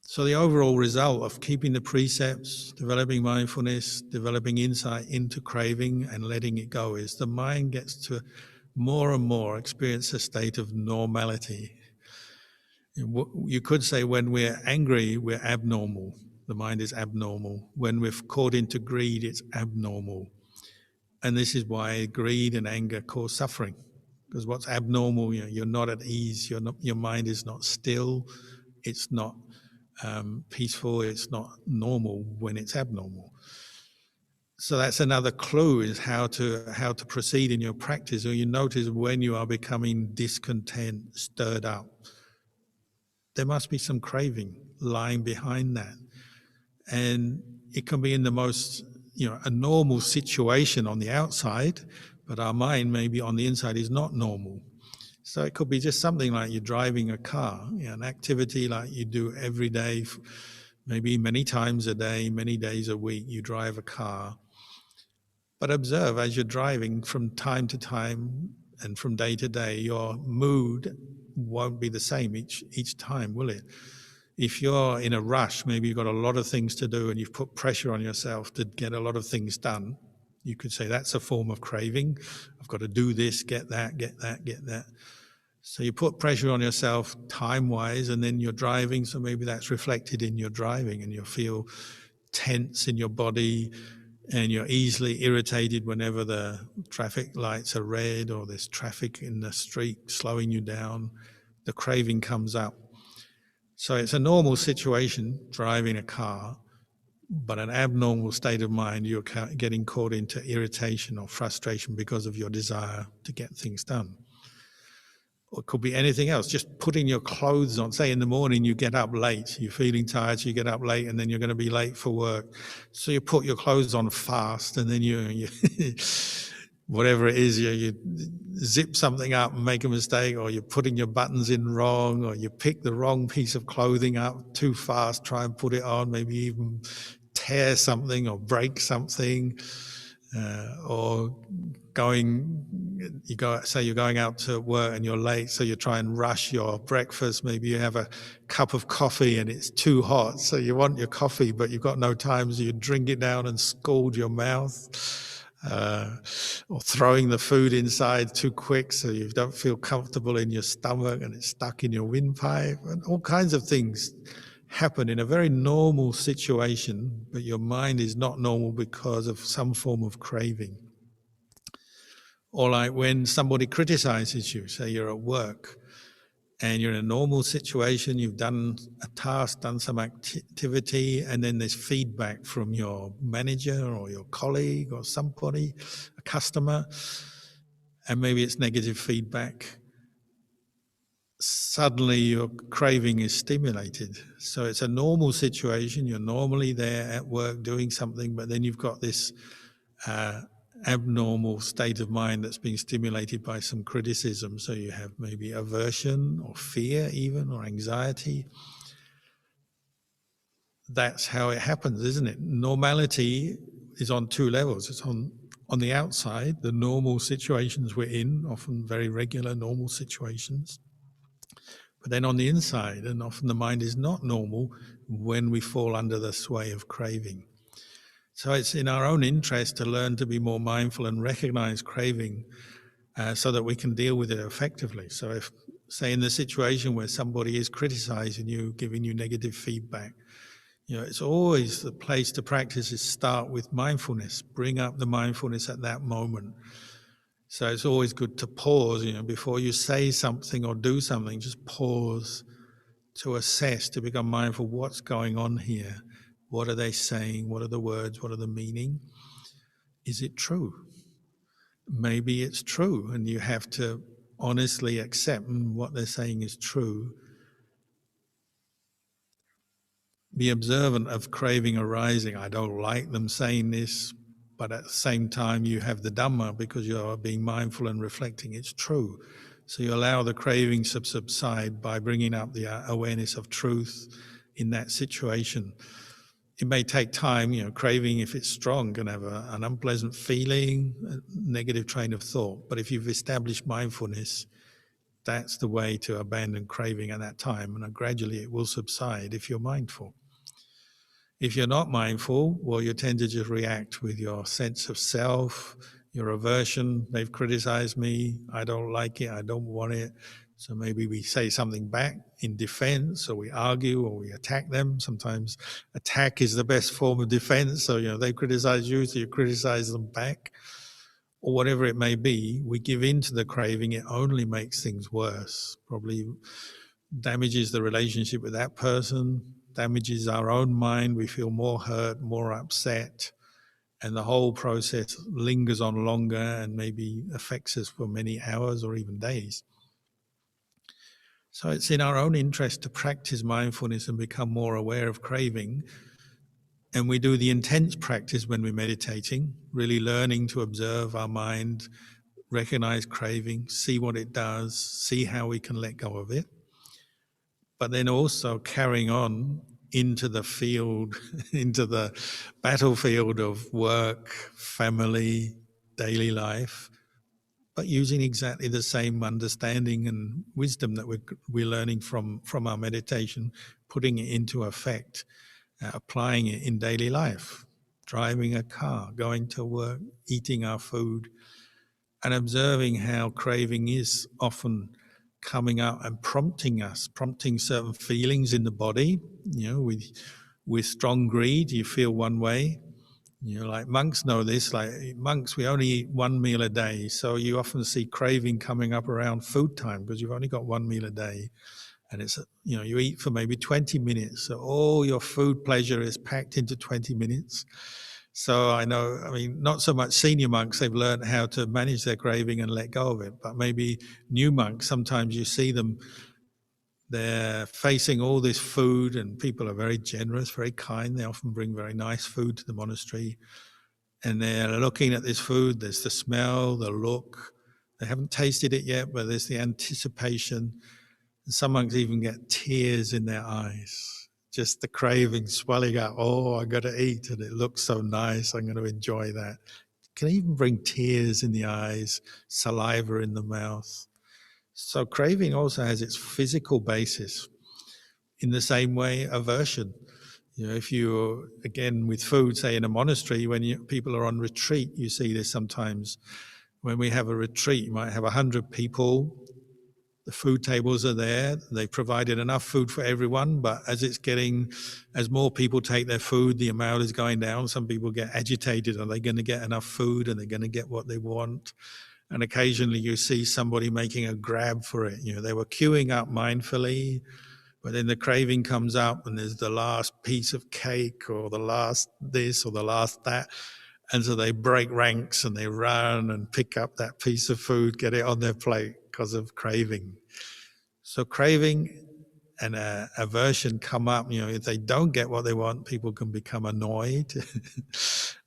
So the overall result of keeping the precepts, developing mindfulness, developing insight into craving and letting it go is the mind gets to more and more experience a state of normality. You could say when we're angry, we're abnormal. The mind is abnormal. When we're caught into greed, it's abnormal. And this is why greed and anger cause suffering. Because what's abnormal, you're not at ease, your mind is not still, it's not peaceful, it's not normal when it's abnormal. So that's another clue, is how to proceed in your practice. Or you notice when you are becoming discontent, stirred up, there must be some craving lying behind that. And it can be in the most, a normal situation on the outside, but our mind maybe on the inside is not normal. So it could be just something like you're driving a car, an activity like you do every day, maybe many times a day, many days a week, you drive a car. But observe as you're driving from time to time and from day to day, your mood won't be the same each time, will it? If you're in a rush, maybe you've got a lot of things to do and you've put pressure on yourself to get a lot of things done, you could say that's a form of craving. I've got to do this, get that, get that, get that. So you put pressure on yourself time-wise, and then you're driving, so maybe that's reflected in your driving, and you feel tense in your body, and you're easily irritated whenever the traffic lights are red or there's traffic in the street slowing you down. The craving comes up. So it's a normal situation, driving a car, but an abnormal state of mind, you're getting caught into irritation or frustration because of your desire to get things done. Or it could be anything else, just putting your clothes on. Say in the morning you get up late, you're feeling tired, so you get up late and then you're going to be late for work. So you put your clothes on fast and then you whatever it is, you zip something up and make a mistake, or you're putting your buttons in wrong, or you pick the wrong piece of clothing up too fast, try and put it on, maybe even tear something or break something, or say you're going out to work and you're late, so you try and rush your breakfast. Maybe you have a cup of coffee and it's too hot, so you want your coffee, but you've got no time, so you drink it down and scald your mouth. Or throwing the food inside too quick so you don't feel comfortable in your stomach and it's stuck in your windpipe, and all kinds of things happen in a very normal situation, but your mind is not normal because of some form of craving. Or like when somebody criticizes you, say you're at work and you're in a normal situation, you've done a task, done some activity, and then there's feedback from your manager or your colleague or somebody, a customer, and maybe it's negative feedback. Suddenly your craving is stimulated. So it's a normal situation, you're normally there at work doing something, but then you've got this abnormal state of mind that's being stimulated by some criticism. So you have maybe aversion or fear even, or anxiety. That's how it happens, isn't it? Normality is on two levels. It's on the outside, the normal situations we're in, often very regular normal situations. But then on the inside, and often the mind is not normal when we fall under the sway of craving. So it's in our own interest to learn to be more mindful and recognize craving so that we can deal with it effectively. So if, say, in the situation where somebody is criticizing you, giving you negative feedback, it's always the place to practice is start with mindfulness, bring up the mindfulness at that moment. So it's always good to pause, before you say something or do something, just pause to assess, to become mindful, what's going on here? What are they saying? What are the words? What are the meaning? Is it true? Maybe it's true, and you have to honestly accept what they're saying is true. Be observant of craving arising. I don't like them saying this, but at the same time you have the Dhamma because you are being mindful and reflecting. It's true. So you allow the cravings to subside by bringing up the awareness of truth in that situation. It may take time, craving, if it's strong, can have an unpleasant feeling, a negative train of thought. But if you've established mindfulness, that's the way to abandon craving at that time, and gradually it will subside if you're mindful. If you're not mindful, well, you tend to just react with your sense of self, your aversion. They've criticized me, I don't like it, I don't want it. So maybe we say something back in defense, or we argue, or we attack them. Sometimes attack is the best form of defense. So, they criticize you, so you criticize them back. Or whatever it may be, we give in to the craving, it only makes things worse. Probably damages the relationship with that person, damages our own mind, we feel more hurt, more upset, and the whole process lingers on longer and maybe affects us for many hours or even days. So it's in our own interest to practice mindfulness and become more aware of craving. And we do the intense practice when we're meditating, really learning to observe our mind, recognize craving, see what it does, see how we can let go of it. But then also carrying on into the field, into the battlefield of work, family, daily life, but using exactly the same understanding and wisdom that we're learning from our meditation, putting it into effect, applying it in daily life, driving a car, going to work, eating our food, and observing how craving is often coming up and prompting us, prompting certain feelings in the body. With strong greed, you feel one way. Like monks know this. Like monks, we only eat one meal a day, so you often see craving coming up around food time because you've only got one meal a day, and it's you eat for maybe 20 minutes, so all your food pleasure is packed into 20 minutes. So I know, not so much senior monks, they've learned how to manage their craving and let go of it, but maybe new monks, sometimes you see them, they're facing all this food, and people are very generous, very kind. They often bring very nice food to the monastery, and they're looking at this food. There's the smell, the look. They haven't tasted it yet, but there's the anticipation. And some monks even get tears in their eyes, just the craving swelling up. Oh, I got to eat, and it looks so nice. I'm going to enjoy that. Can even bring tears in the eyes, saliva in the mouth. So craving also has its physical basis. In the same way, aversion. If you, again, with food, say in a monastery, when people are on retreat, you see this sometimes. When we have a retreat, you might have 100 people. The food tables are there. They've provided enough food for everyone, but as more people take their food, the amount is going down. Some people get agitated. Are they going to get enough food? Are they going to get what they want? And occasionally you see somebody making a grab for it. They were queuing up mindfully, but then the craving comes up and there's the last piece of cake or the last this or the last that. And so they break ranks and they run and pick up that piece of food, get it on their plate because of craving. So craving and aversion come up. If they don't get what they want, people can become annoyed.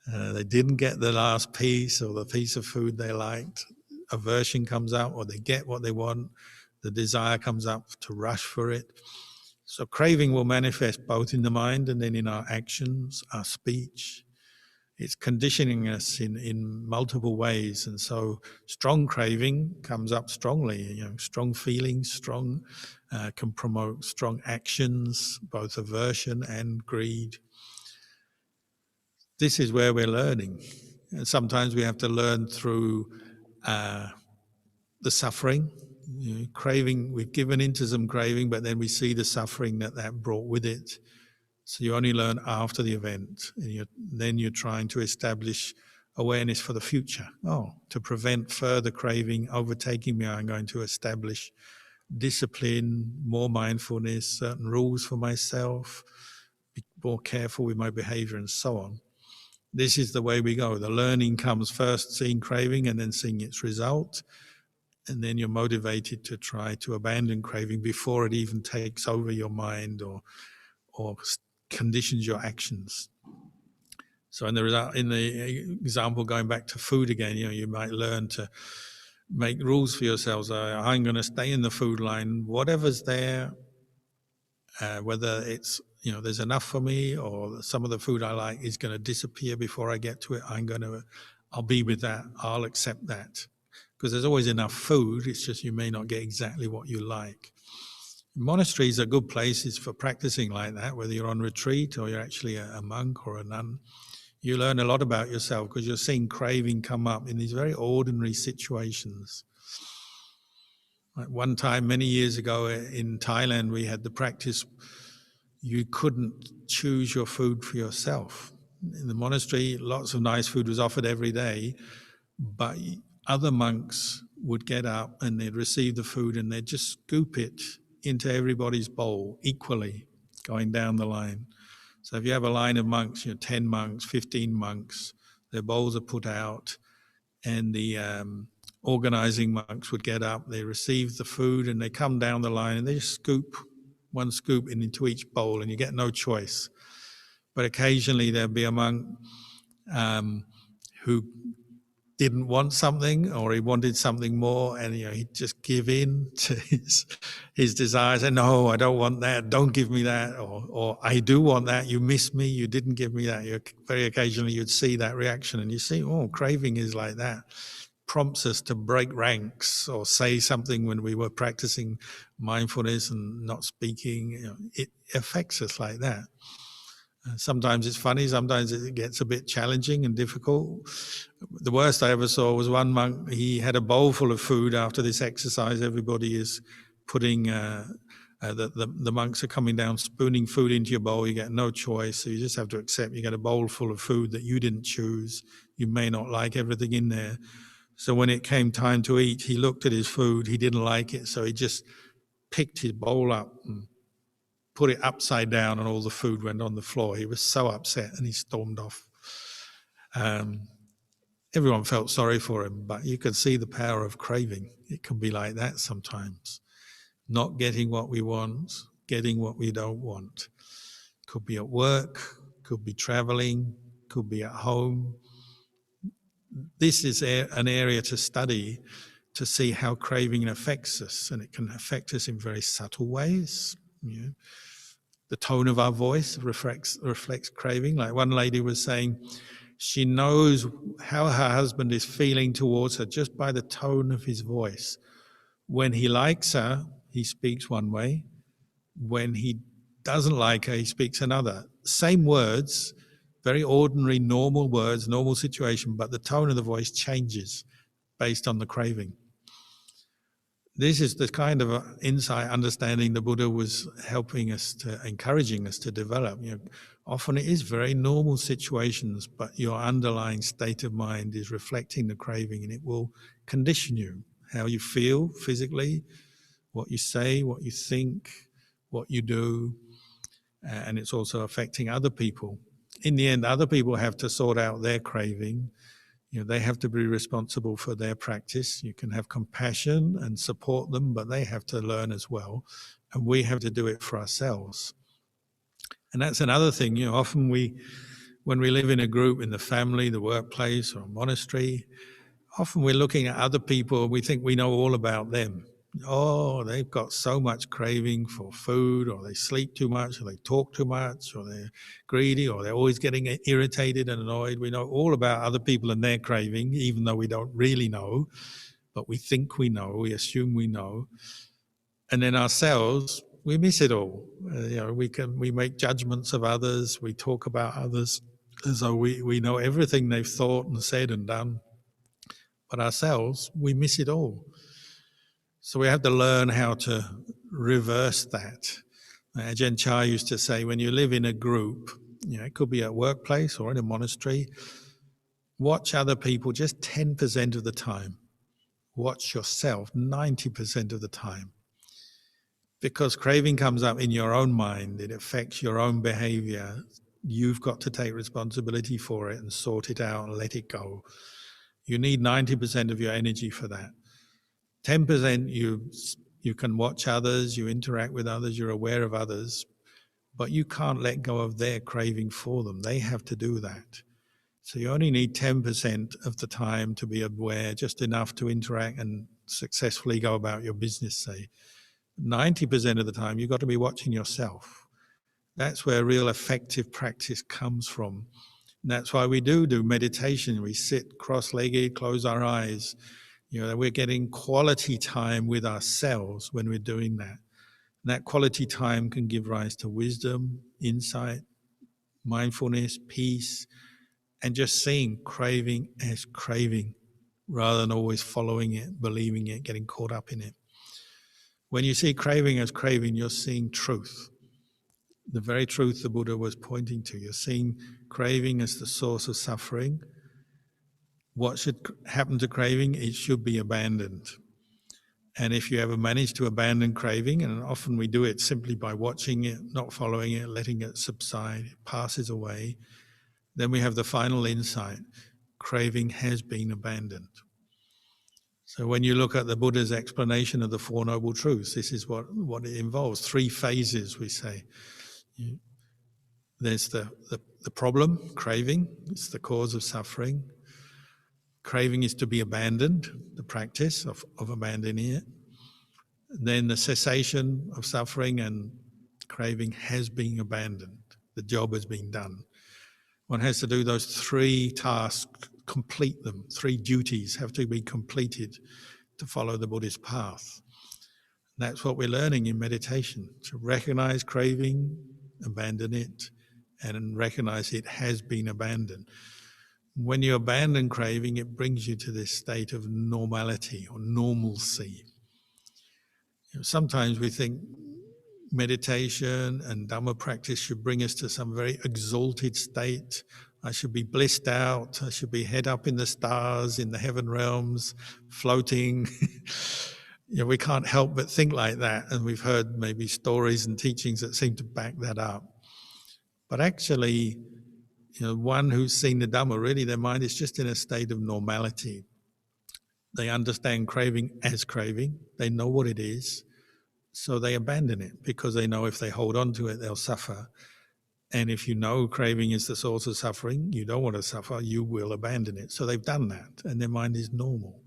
They didn't get the last piece or the piece of food they liked. Aversion comes up, or they get what they want. The desire comes up to rush for it. So craving will manifest both in the mind and then in our actions, our speech. It's conditioning us in multiple ways. And so strong craving comes up strongly. Strong feelings, can promote strong actions, both aversion and greed. This is where we're learning. And sometimes we have to learn through the suffering. Craving, we've given into some craving, but then we see the suffering that brought with it. So you only learn after the event, and then you're trying to establish awareness for the future. To prevent further craving overtaking me, I'm going to establish discipline, more mindfulness, certain rules for myself, be more careful with my behavior, and so on. This is the way we go. The learning comes first, seeing craving and then seeing its result. And then you're motivated to try to abandon craving before it even takes over your mind or conditions your actions. So in the example, going back to food again, you might learn to make rules for yourselves. I'm going to stay in the food line, whatever's there, whether it's there's enough for me or some of the food I like is going to disappear before I get to it. I'll be with that. I'll accept that, because there's always enough food. It's just you may not get exactly what you like. Monasteries are good places for practicing like that, whether you're on retreat or you're actually a monk or a nun. You learn a lot about yourself because you're seeing craving come up in these very ordinary situations. Like one time, many years ago in Thailand, we had the practice, you couldn't choose your food for yourself. In the monastery, lots of nice food was offered every day, but other monks would get up and they'd receive the food and they'd just scoop it into everybody's bowl equally, going down the line. So if you have a line of monks, 10 monks, 15 monks, their bowls are put out, and the organizing monks would get up, they receive the food, and they come down the line and they just scoop one scoop into each bowl, and you get no choice. But occasionally there'd be a monk who didn't want something, or he wanted something more, and he'd just give in to his desires. And no, I don't want that. Don't give me that. Or I do want that. You missed me. You didn't give me that. Very occasionally you'd see that reaction, and you see, craving is like that. Prompts us to break ranks or say something when we were practicing mindfulness and not speaking. It affects us like that. Sometimes it's funny, sometimes it gets a bit challenging and difficult. The worst I ever saw was one monk, he had a bowl full of food after this exercise. Everybody is putting, the monks are coming down, spooning food into your bowl. You get no choice, so you just have to accept you get a bowl full of food that you didn't choose. You may not like everything in there. So when it came time to eat, he looked at his food, he didn't like it, so he just picked his bowl up and put it upside down, and all the food went on the floor. He was so upset and he stormed off. Everyone felt sorry for him, but you could see the power of craving. It can be like that sometimes. Not getting what we want, getting what we don't want. Could be at work, could be traveling, could be at home. This is an area to study to see how craving affects us, and it can affect us in very subtle ways. You know, the tone of our voice reflects craving. Like one lady was saying, she knows how her husband is feeling towards her just by the tone of his voice. When he likes her, he speaks one way. When he doesn't like her, he speaks another. Same words, very ordinary, normal words, normal situation, but the tone of the voice changes based on the craving. This is the kind of insight, understanding the Buddha was helping us to, encouraging us to develop. You know, often it is very normal situations, but your underlying state of mind is reflecting the craving, and it will condition you, how you feel physically, what you say, what you think, what you do, and it's also affecting other people. In the end, other people have to sort out their craving. You know, they have to be responsible for their practice. You can have compassion and support them, but they have to learn as well. And we have to do it for ourselves. And that's another thing, you know, often when we live in a group, in the family, the workplace, or a monastery, often we're looking at other people and we think we know all about them. Oh, they've got so much craving for food, or they sleep too much, or they talk too much, or they're greedy, or they're always getting irritated and annoyed. We know all about other people and their craving, even though we don't really know, but we think we know, we assume we know. And then ourselves, we miss it all. You know, we make judgments of others, we talk about others as though we know everything they've thought and said and done. But ourselves, we miss it all. So we have to learn how to reverse that. Ajahn Chah used to say, when you live in a group, you know, it could be at a workplace or in a monastery, watch other people just 10% of the time. Watch yourself 90% of the time. Because craving comes up in your own mind, it affects your own behavior. You've got to take responsibility for it and sort it out and let it go. You need 90% of your energy for that. 10% you can watch others, you interact with others, you're aware of others, but you can't let go of their craving for them. They have to do that. So you only need 10% of the time to be aware, just enough to interact and successfully go about your business, say. 90% of the time, you've got to be watching yourself. That's where real effective practice comes from. And that's why we do meditation. We sit cross-legged, close our eyes. You know, we're getting quality time with ourselves when we're doing that. And that quality time can give rise to wisdom, insight, mindfulness, peace, and just seeing craving as craving rather than always following it, believing it, getting caught up in it. When you see craving as craving, you're seeing truth. The very truth the Buddha was pointing to. You're seeing craving as the source of suffering. What should happen to craving? It should be abandoned. And if you ever manage to abandon craving, and often we do it simply by watching it, not following it, letting it subside, it passes away, then we have the final insight. Craving has been abandoned. So when you look at the Buddha's explanation of the Four Noble Truths, this is what it involves. 3 phases, we say. There's the problem, craving. It's the cause of suffering. Craving is to be abandoned, the practice of abandoning it. Then the cessation of suffering, and craving has been abandoned. The job has been done. One has to do those 3 tasks, complete them. 3 duties have to be completed to follow the Buddhist path. And that's what we're learning in meditation, to recognize craving, abandon it, and recognize it has been abandoned. When you abandon craving, it brings you to this state of normality or normalcy. Sometimes we think meditation and Dhamma practice should bring us to some very exalted state. I should be blissed out. I should be head up in the stars, in the heaven realms, floating. We can't help but think like that. And we've heard maybe stories and teachings that seem to back that up. But actually, one who's seen the Dhamma, really their mind is just in a state of normality. They understand craving as craving. They know what it is. So they abandon it because they know if they hold on to it, they'll suffer. And if you know craving is the source of suffering, you don't want to suffer, you will abandon it. So they've done that, and their mind is normal.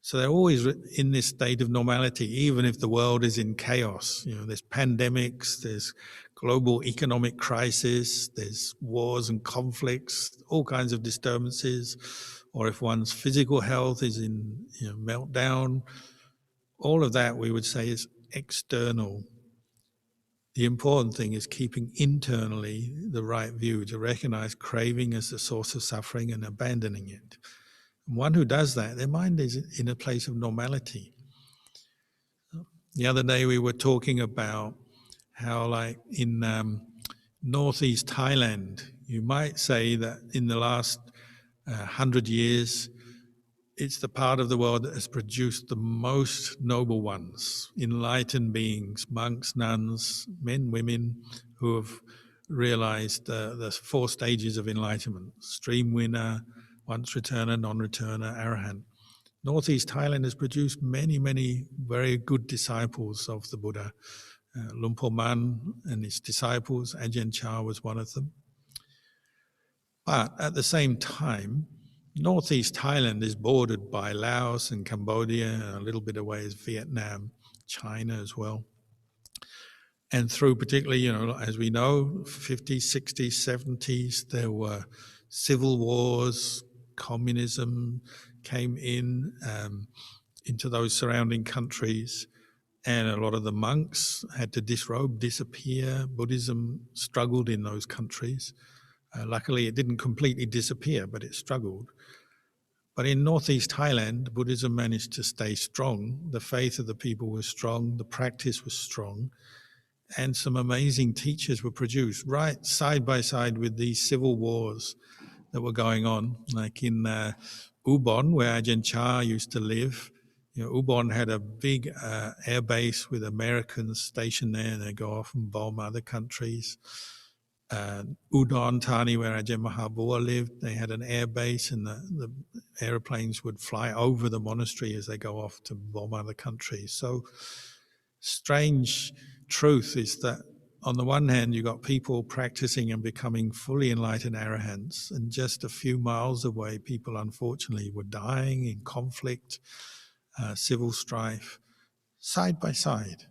So they're always in this state of normality, even if the world is in chaos. There's pandemics, there's global economic crisis, there's wars and conflicts, all kinds of disturbances, or if one's physical health is in meltdown. All of that we would say is external. The important thing is keeping internally the right view, to recognize craving as the source of suffering and abandoning it. And one who does that, their mind is in a place of normality. The other day we were talking about how, like in northeast Thailand, you might say that in the last 100 years, it's the part of the world that has produced the most noble ones, enlightened beings, monks, nuns, men, women, who have realized the 4 stages of enlightenment: stream winner, once returner, non-returner, arahant. Northeast Thailand has produced many, many very good disciples of the Buddha. Luang Por Man and his disciples, Ajahn Chah was one of them. But at the same time, Northeast Thailand is bordered by Laos and Cambodia, and a little bit away is Vietnam, China as well. And through particularly, as we know, 50s, 60s, 70s, there were civil wars, communism came into those surrounding countries, and a lot of the monks had to disrobe, disappear. Buddhism struggled in those countries. Luckily, it didn't completely disappear, but it struggled. But in northeast Thailand, Buddhism managed to stay strong. The faith of the people was strong, the practice was strong, and some amazing teachers were produced right side by side with these civil wars that were going on. Like in Ubon, where Ajahn Chah used to live, Ubon had a big air base with Americans stationed there, and they go off and bomb other countries. Udon Thani, where Ajahn Mahabua lived, they had an air base, and the airplanes would fly over the monastery as they go off to bomb other countries. So strange truth is that on the one hand, you got people practicing and becoming fully enlightened arahants, and just a few miles away, people unfortunately were dying in conflict, civil strife, side by side.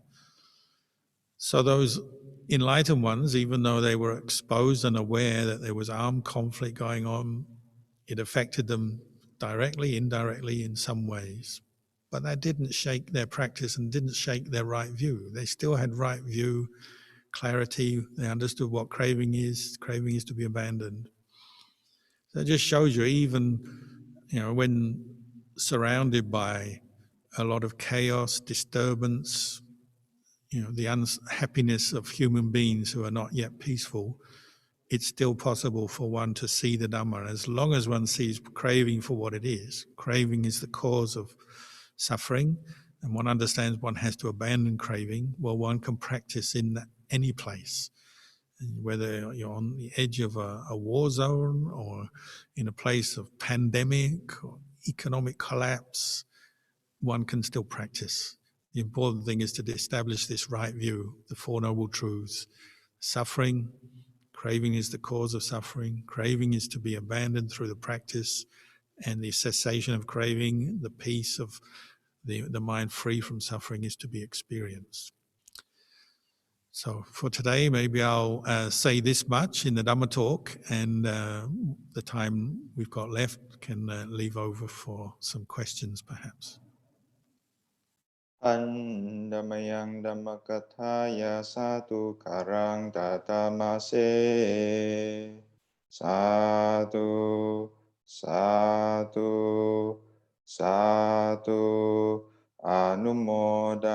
So those enlightened ones, even though they were exposed and aware that there was armed conflict going on, it affected them directly, indirectly in some ways. But that didn't shake their practice and didn't shake their right view. They still had right view, clarity. They understood what craving is. Craving is to be abandoned. So it just shows you, even when surrounded by a lot of chaos, disturbance, the unhappiness of human beings who are not yet peaceful, it's still possible for one to see the Dhamma. As long as one sees craving for what it is, craving is the cause of suffering, and one understands one has to abandon craving, well, one can practice in any place. Whether you're on the edge of a war zone or in a place of pandemic or economic collapse, one can still practice. The important thing is to establish this right view, the Four Noble Truths. Suffering, craving is the cause of suffering. Craving is to be abandoned through the practice, and the cessation of craving, the peace of the mind free from suffering, is to be experienced. So for today, maybe I'll say this much in the Dhamma talk, and the time we've got left can leave over for some questions perhaps. Andamayang Dhammakataya Satu Karang Tatamase Satu Satu Satu Anumodami